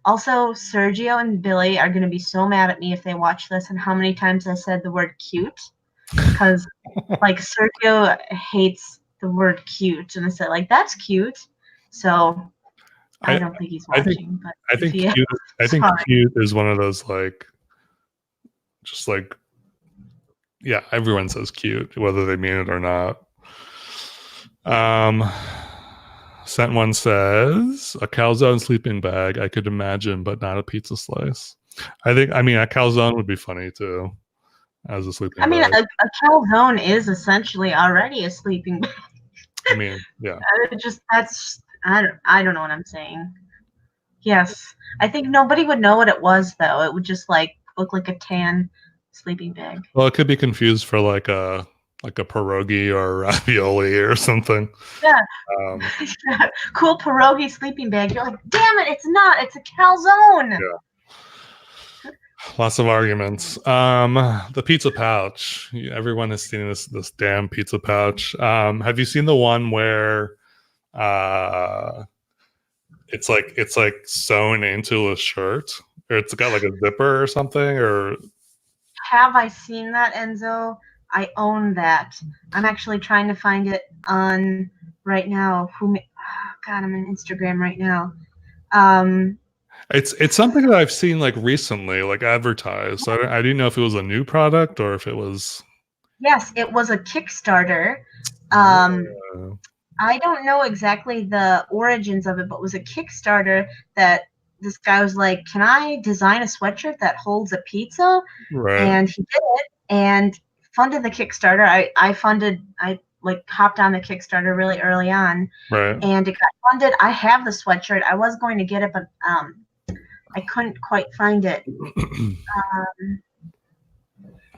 Also, Sergio and Billy are going to be so mad at me if they watch this and how many times I said the word cute. Because, like, Sergio hates the word cute. And I said, like, that's cute. So I I don't think he's I think watching. But I if think he is, cute. I think sorry. cute is one of those like just like yeah. Everyone says cute, whether they mean it or not. Um, Sent one says a calzone sleeping bag. I could imagine, but not a pizza slice. I mean, a calzone would be funny too as a I sleeping mean, bag. a calzone is essentially already a sleeping bag. I mean, yeah, I don't know what I'm saying. Yes. I think nobody would know what it was, though. It would just, like, look like a tan sleeping bag. well, it could be confused for like a pierogi or ravioli or something. Yeah. Um, Cool pierogi sleeping bag. You're like, damn it, it's not. It's a calzone. yeah, lots of arguments. The pizza pouch. Everyone has seen this damn pizza pouch. Have you seen the one where uh, it's like sewn into a shirt, or it's got like a zipper or something, or Have I seen that, Enzo? I own that. I'm actually trying to find it on right now. God, I'm on Instagram right now. Um, it's something that I've seen like recently, like advertised. So I didn't know if it was a new product or if it was. yes, it was a Kickstarter. Um, Uh, I don't know exactly the origins of it, but it was a Kickstarter that this guy was like, "Can I design a sweatshirt that holds a pizza?" right. And he did it and funded the Kickstarter. I funded. I like hopped on the Kickstarter really early on, Right. and it got funded. I have the sweatshirt. I was going to get it, but I couldn't quite find it.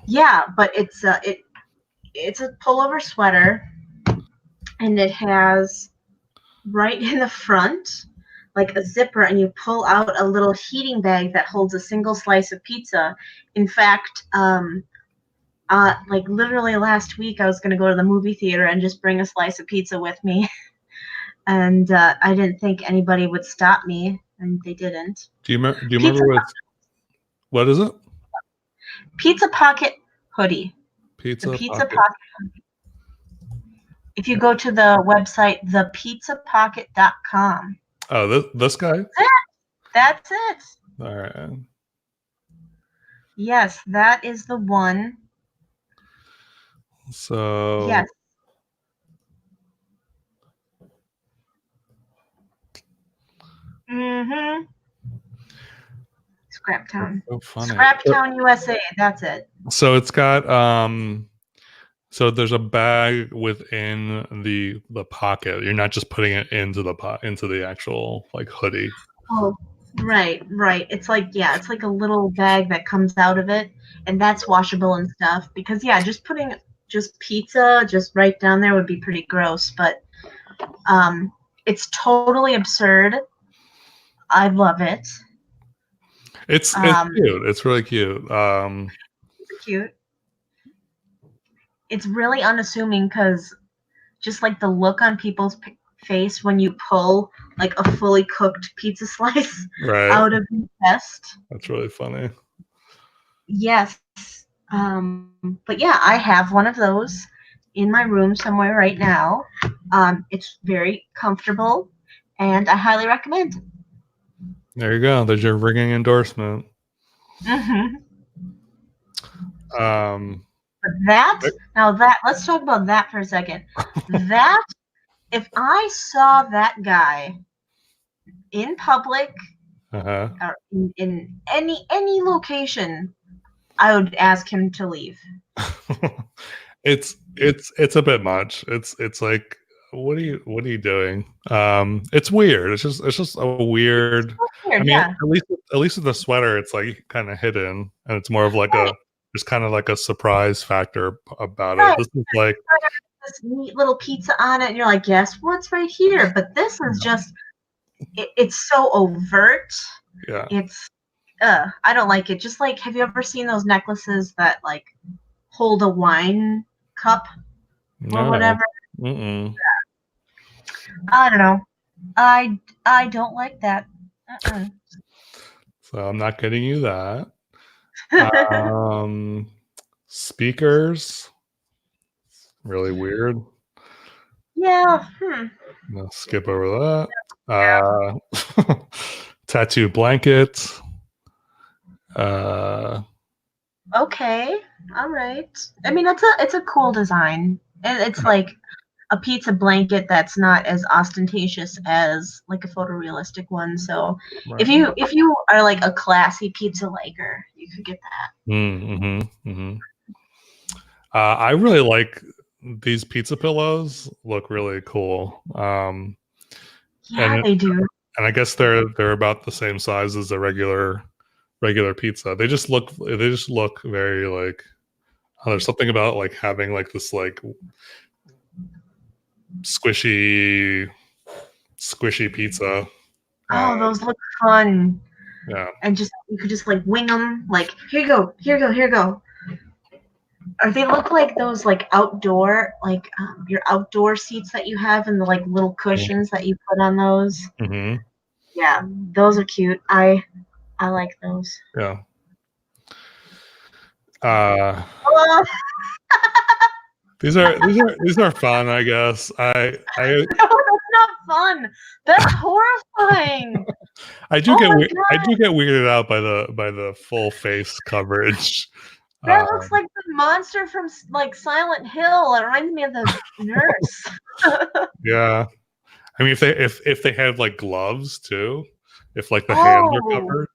Yeah, but it's a pullover sweater, and it has right in the front like a zipper, and you pull out a little heating bag that holds a single slice of pizza. In fact, like literally last week, I was going to go to the movie theater and just bring a slice of pizza with me, and I didn't think anybody would stop me, and they didn't. Do you remember what is it? Pizza Pocket hoodie. Pizza The Pizza Pocket. Pocket. If you go to the website thepizzapocket.com. Oh, this guy? That's it. All right. Yes, that is the one. So yes. Mm-hmm. Scraptown. so funny. Scraptown, USA. That's it. So it's got so there's a bag within the pocket. You're not just putting it into the actual like hoodie. Oh, right. It's like it's like a little bag that comes out of it, and that's washable and stuff. Because just putting just pizza just right down there would be pretty gross. But it's totally absurd. I love it. It's cute. It's really cute. It's cute. It's really unassuming because just like the look on people's face when you pull like a fully cooked pizza slice out of your chest. That's really funny. Yes. But yeah, I have one of those in my room somewhere right now. It's very comfortable, and I highly recommend. There you go. There's your ringing endorsement. Mm-hmm. But let's talk about that for a second. That if I saw that guy in public or in any location, I would ask him to leave. It's a bit much. It's like, what are you doing? It's weird. It's just a weird. Weird, I mean, yeah. at least with the sweater, it's like kind of hidden, and it's more of like there's kind of like a surprise factor about it. This is like this neat little pizza on it, and you're like, guess what's right here? But this is just it's so overt. Yeah. It's I don't like it. Just like, have you ever seen those necklaces that like hold a wine cup or whatever? Mm-mm. I don't know. I don't like that. So I'm not getting you that. Speakers, really weird. Yeah. I'll skip over that. Tattoo blanket. Okay. All right. I mean, it's a cool design. It's like a pizza blanket that's not as ostentatious as like a photorealistic one. So if you are like a classy pizza liker, you could get that. I really like these pizza pillows. Look really cool. They do. And I guess they're about the same size as a regular pizza. They just look very like, there's something about like having like this like squishy pizza. Oh, those look fun. Yeah. And just you could just like wing them. Like, here you go. Or they look like those like outdoor, like your outdoor seats that you have, and the like little cushions that you put on those. Mm-hmm. Yeah, those are cute. I like those. Yeah. These are fun, I guess. No, that's not fun. That's horrifying. I do get weirded out by the full face coverage. That looks like the monster from like Silent Hill. It reminds me of the nurse. Yeah, I mean, if they had like gloves too, if like the hands are covered.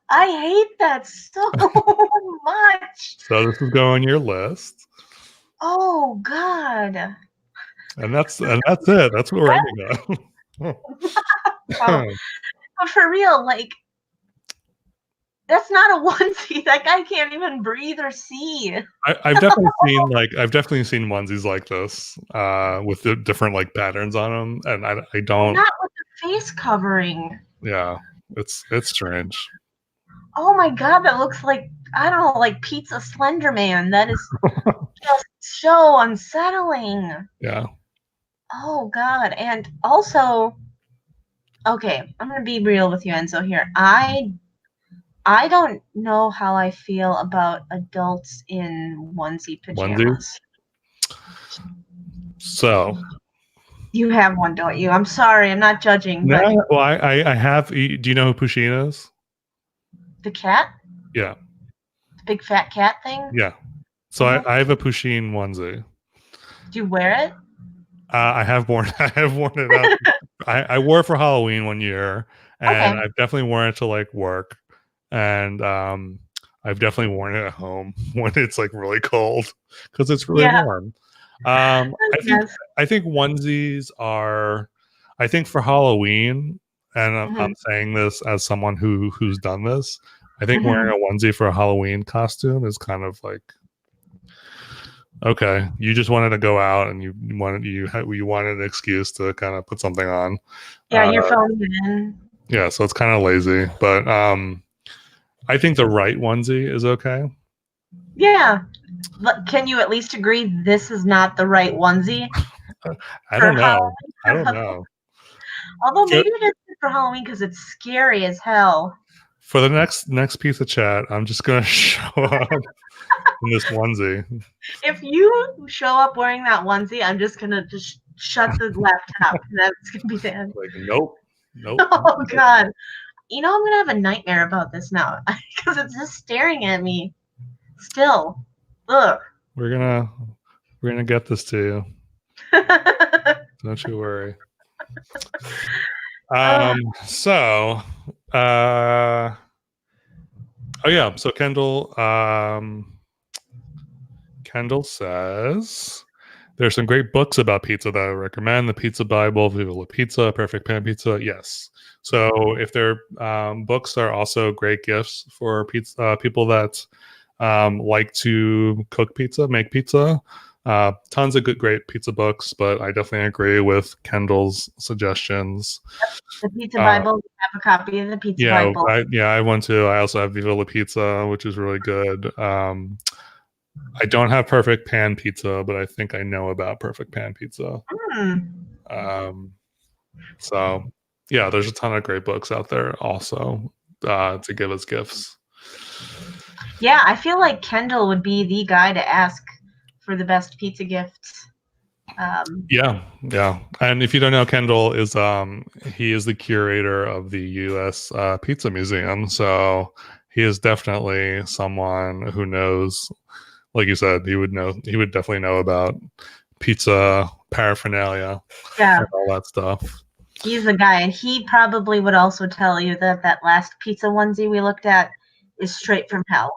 I hate that so much. So this is going on your list. Oh God. And that's it. That's what we're ending Oh, on. but for real, like that's not a onesie. That guy can't even breathe or see. I've definitely seen onesies like this, with the different like patterns on them, and I don't. Not with the face covering. Yeah, it's strange. Oh my God, that looks like I don't know, like Pizza Slender Man. That is just so unsettling. Yeah. Oh God, and also, okay, I'm gonna be real with you, Enzo. Here, I don't know how I feel about adults in onesie Onesies. pajamas. So You have one, don't you? I'm sorry, I'm not judging, but yeah, well, I have. Do you know who Pusheen is? the cat, Yeah, the big fat cat thing. yeah. So I have a Pusheen onesie. Do you wear it? I have worn I have worn it out. I wore it for Halloween one year, and Okay. I've definitely worn it to like work, and I've definitely worn it at home when it's like really cold because it's really Yeah. warm. I think Yes. I think onesies are. I think for Halloween, and I'm Mhm. saying this as someone who's done this. I think wearing Mhm. a onesie for a Halloween costume is kind of like, okay, you just wanted to go out and you wanted an excuse to kind of put something on. Yeah, Uh, you're phoning it in. yeah, so it's kind of lazy, but I think the right onesie is okay. Yeah. Can you at least agree this is not the right onesie I for don't know. I don't Halloween? know. Although For, maybe it is good for Halloween because it's scary as hell. for the next piece of chat, I'm just gonna show up in this onesie. If you show up wearing that onesie, I'm just gonna just shut the laptop. That's gonna be the Like, nope, nope. Oh God. You know I'm gonna have a nightmare about this now because it's just staring at me still. Ugh. We're gonna get this to you. Don't you worry. Oh, So, uh, oh yeah. So Kendall says there's some great books about pizza that I recommend. The Pizza Bible, Viva La Pizza, Perfect Pan Pizza. Yes. So if their books are also great gifts for pizza people that like to cook pizza, make pizza. Tons of great pizza books, but I definitely agree with Kendall's suggestions. the Pizza Uh, Bible. We have a copy of the Pizza yeah, Bible. I want to. I also have Viva La Pizza, which is really good. I don't have Perfect Pan Pizza, but I think I know about Perfect Pan Pizza. Hmm. Um, so yeah, there's a ton of great books out there also to give as gifts. Yeah, I feel like Kendall would be the guy to ask for the best pizza gifts. Yeah. And if you don't know, Kendall is he is the curator of the U.S. Pizza Museum, so he is definitely someone who knows. Like you said, he would know. He would definitely know about pizza paraphernalia Yeah, and all that stuff. he's the guy, and he probably would also tell you that that last pizza onesie we looked at is straight from hell.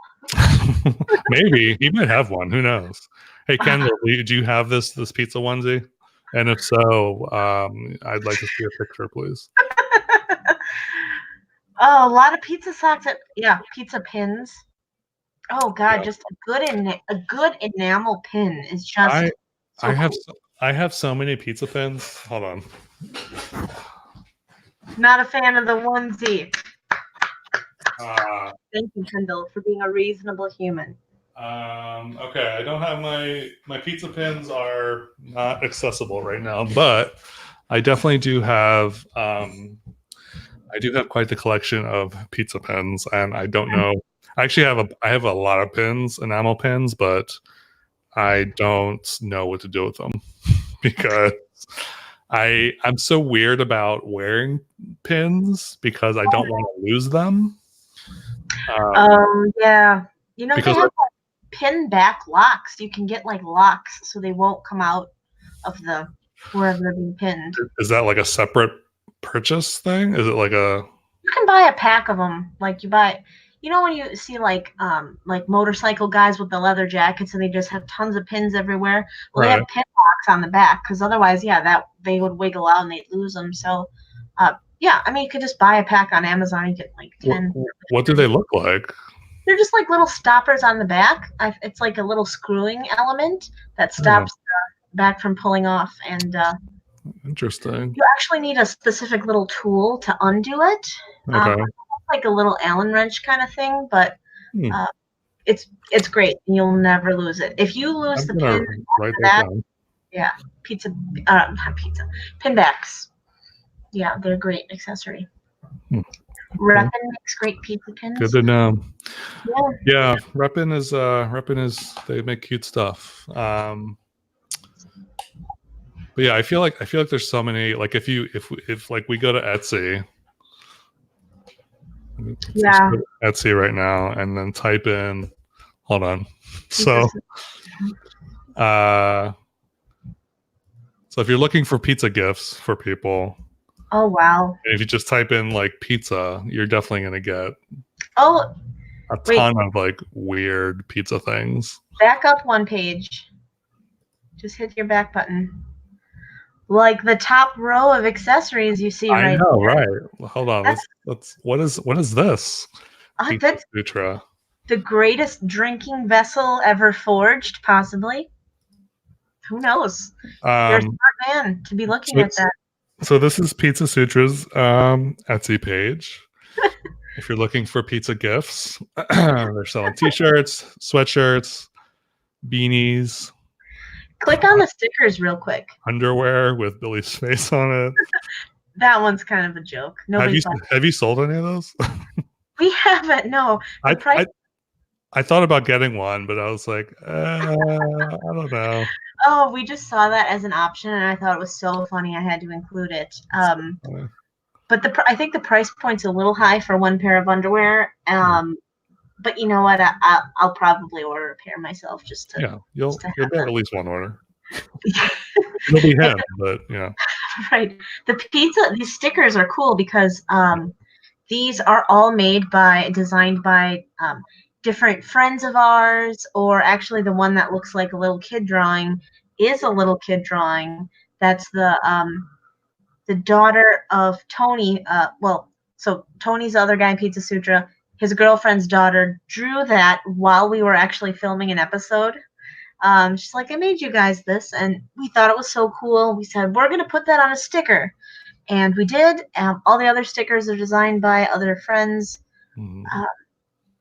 Maybe he might have one. Who knows? Hey, Kendall, do you have this pizza onesie? And if so, I'd like to see a picture, please. Oh, a lot of pizza socks. Yeah, pizza pins. Oh God, Yeah, just a good enamel pin is just I so cool. I have so many pizza pins. Hold on. Not a fan of the onesie. Uh, Thank you, Kendall, for being a reasonable human. okay, I don't have my pizza pins are not accessible right now, but I definitely do have I do have quite the collection of pizza pins, and I don't know. I actually I have a lot of pins, enamel pins, but I don't know what to do with them because I'm so weird about wearing pins because I don't want to lose them. Yeah. You know they Because have like pin back locks. You can get like locks so they won't come out of the wherever they're being pinned. is that like a separate purchase thing? Is it like a You can buy a pack of them. Like you know when you see like motorcycle guys with the leather jackets and they just have tons of pins everywhere. Well, they Right. have pin locks on the back because otherwise, yeah, that they would wiggle out and they'd lose them. So, yeah, I mean, you could just buy a pack on Amazon and get like What, 10. what do they look like? They're just like little stoppers on the back. It's like a little screwing element that Oh, stops the back from pulling off, and interesting. you actually need a specific little tool to undo it. Okay. Like a little Allen wrench kind of thing, but Hmm. uh, it's great. You'll never lose it. If you lose I'm the gonna pin write for that that, down. yeah, not pizza, pinbacks. Yeah, they're a great accessory. Hmm. Reppin makes great pizza pins. Good to know. Yeah. Yeah, Reppin is they make cute stuff. But yeah, I feel like there's so many, like if like we go to Etsy. Yeah. Etsy right now and then type in, hold on. So so if you're looking for pizza gifts for people, Oh wow. if you just type in like pizza, you're definitely gonna get Oh, a ton of like weird pizza things. Back up one page. Just hit your back button. Like the top row of accessories you see I right know, there. right? Hold on. Let's what is this? Pizza That's Sutra. the greatest drinking vessel ever forged, possibly. Who knows? You're a smart man to be looking at that. So this is Pizza Sutra's Etsy page. If you're looking for pizza gifts, they're selling t-shirts, sweatshirts, beanies. Click on the stickers real quick. Underwear with Billy's face on it. That one's kind of a joke. Have you sold any of those? We haven't. No. I thought about getting one, but I was like, I don't know. Oh, we just saw that as an option, and I thought it was so funny I had to include it. But I think the price point's a little high for one pair of underwear. But you know what? I'll probably order a pair myself just to. You'll get at least one order. It'll be him, but yeah. Right. These stickers are cool because these are all designed by different friends of ours, or actually the one that looks like a little kid drawing is a little kid drawing. That's the daughter of Tony. So Tony's the other guy in Pizza Sutra. His girlfriend's daughter drew that while we were actually filming an episode. She's like, I made you guys this, and we thought it was so cool. We said, we're going to put that on a sticker. And we did. All the other stickers are designed by other friends. Mm-hmm.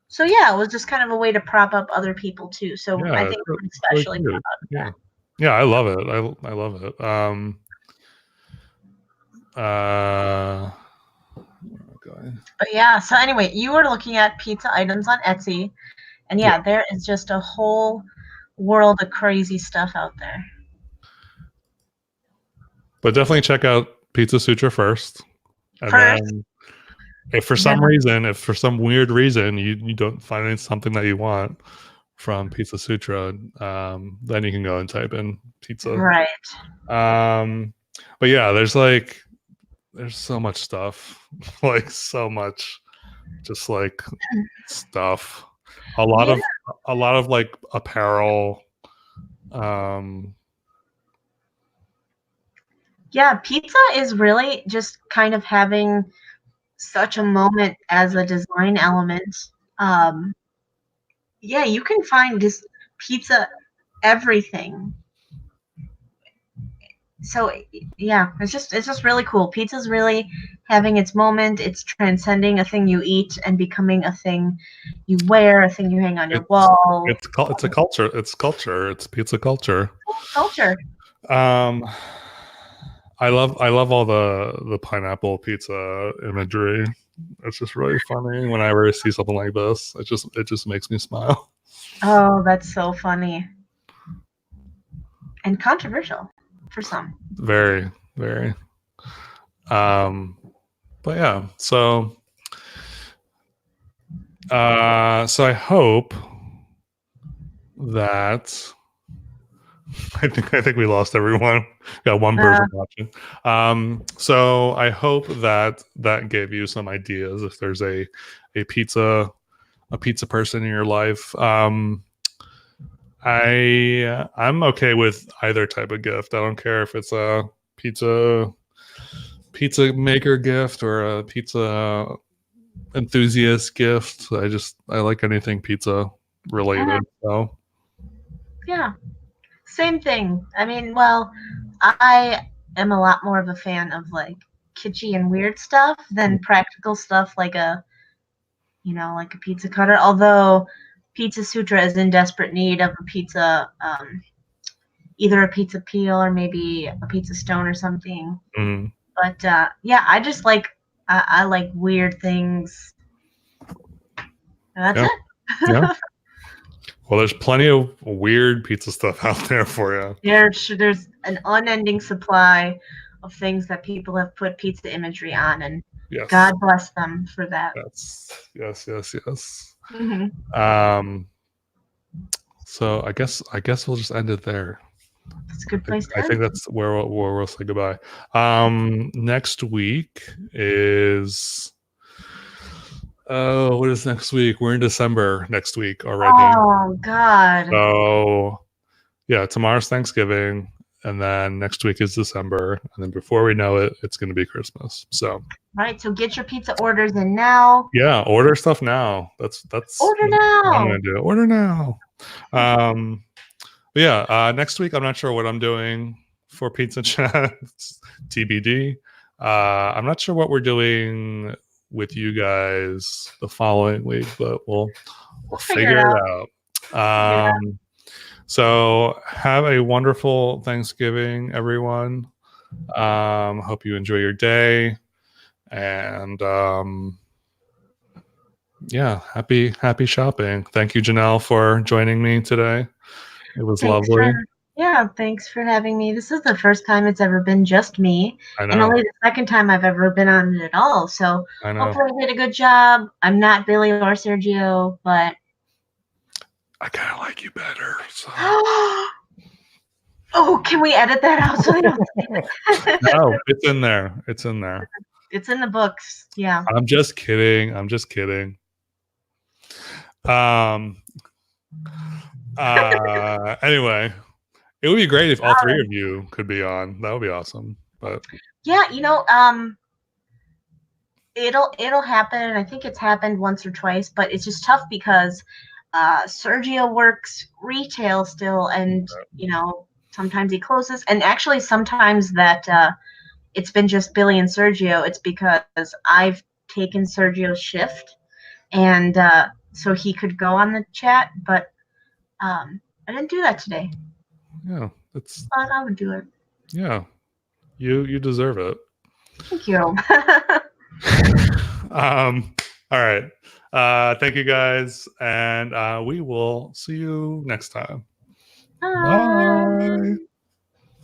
So, yeah, it was just kind of a way to prop up other people, too. So I think we're especially proud of that. Yeah, I love it. I love it. But yeah, so anyway, you were looking at pizza items on Etsy, and yeah, there is just a whole world of crazy stuff out there. But definitely check out Pizza Sutra first. And then if for some weird reason you don't find something that you want from Pizza Sutra, then you can go and type in pizza. Right. But yeah, there's so much stuff, like so much, just like stuff. A lot of like apparel. Yeah, pizza is really just kind of having such a moment as a design element. Yeah, you can find just pizza everything. So yeah, it's just really cool. Pizza's really having its moment. It's transcending a thing you eat and becoming a thing you wear, a thing you hang on your wall. It's a culture. It's culture. It's pizza culture. Culture. I love all the pineapple pizza imagery. It's just really funny whenever I see something like this. It just makes me smile. Oh, that's so funny. And controversial for some. Very, very. But yeah, so I hope that I think we lost everyone. Got one person watching. So I hope that gave you some ideas. If there's a pizza a pizza person in your life. I'm okay with either type of gift. I don't care if it's a pizza maker gift or a pizza enthusiast gift. I like anything pizza related. So Yeah, same thing. I mean, well, I am a lot more of a fan of like kitschy and weird stuff than practical stuff like like a pizza cutter. Although Pizza Sutra is in desperate need of a pizza, either a pizza peel or maybe a pizza stone or something. mm, But yeah, I just like I like weird things. And that's yeah, it. yeah. Well, there's plenty of weird pizza stuff out there for you. There's an unending supply of things that people have put pizza imagery on, and Yes. God bless them for that. Yes. Mm-hmm. So I guess we'll just end it there. It's a good place to I end. think that's where we'll say goodbye. Next week is what is next week? We're in December next week already. Oh God. So yeah, tomorrow's Thanksgiving, and then next week is December, and then before we know it, it's going to be Christmas. So right, so get your pizza orders in now. Yeah, order stuff now. That's Order now. what I'm gonna do. Order now. Yeah, next week I'm not sure what I'm doing for Pizza Chats. TBD. I'm not sure what we're doing with you guys the following week, but we'll figure it out. So have a wonderful Thanksgiving, everyone. Hope you enjoy your day, and yeah, happy shopping. Thank you, Janelle, for joining me today. It was lovely. Thanks for having me. This is the first time it's ever been just me, I know. and only the second time I've ever been on it at all. So I know. hopefully I did a good job. I'm not Billy or Sergio, but I kind of like you better. So. Oh, can we edit that out so they don't No, it's in there. It's in there. It's in the books. Yeah. I'm just kidding. Anyway, it would be great if all three of you could be on. That would be awesome. But yeah, it'll happen. I think it's happened once or twice, but it's just tough because Sergio works retail still, and sometimes he closes, and actually sometimes that it's been just Billy and Sergio. It's because I've taken Sergio's shift, and so he could go on the chat, but I didn't do that today. Yeah, thought I would do it. Yeah, you deserve it. Thank you. All right. Thank you guys, and we will see you next time. Bye.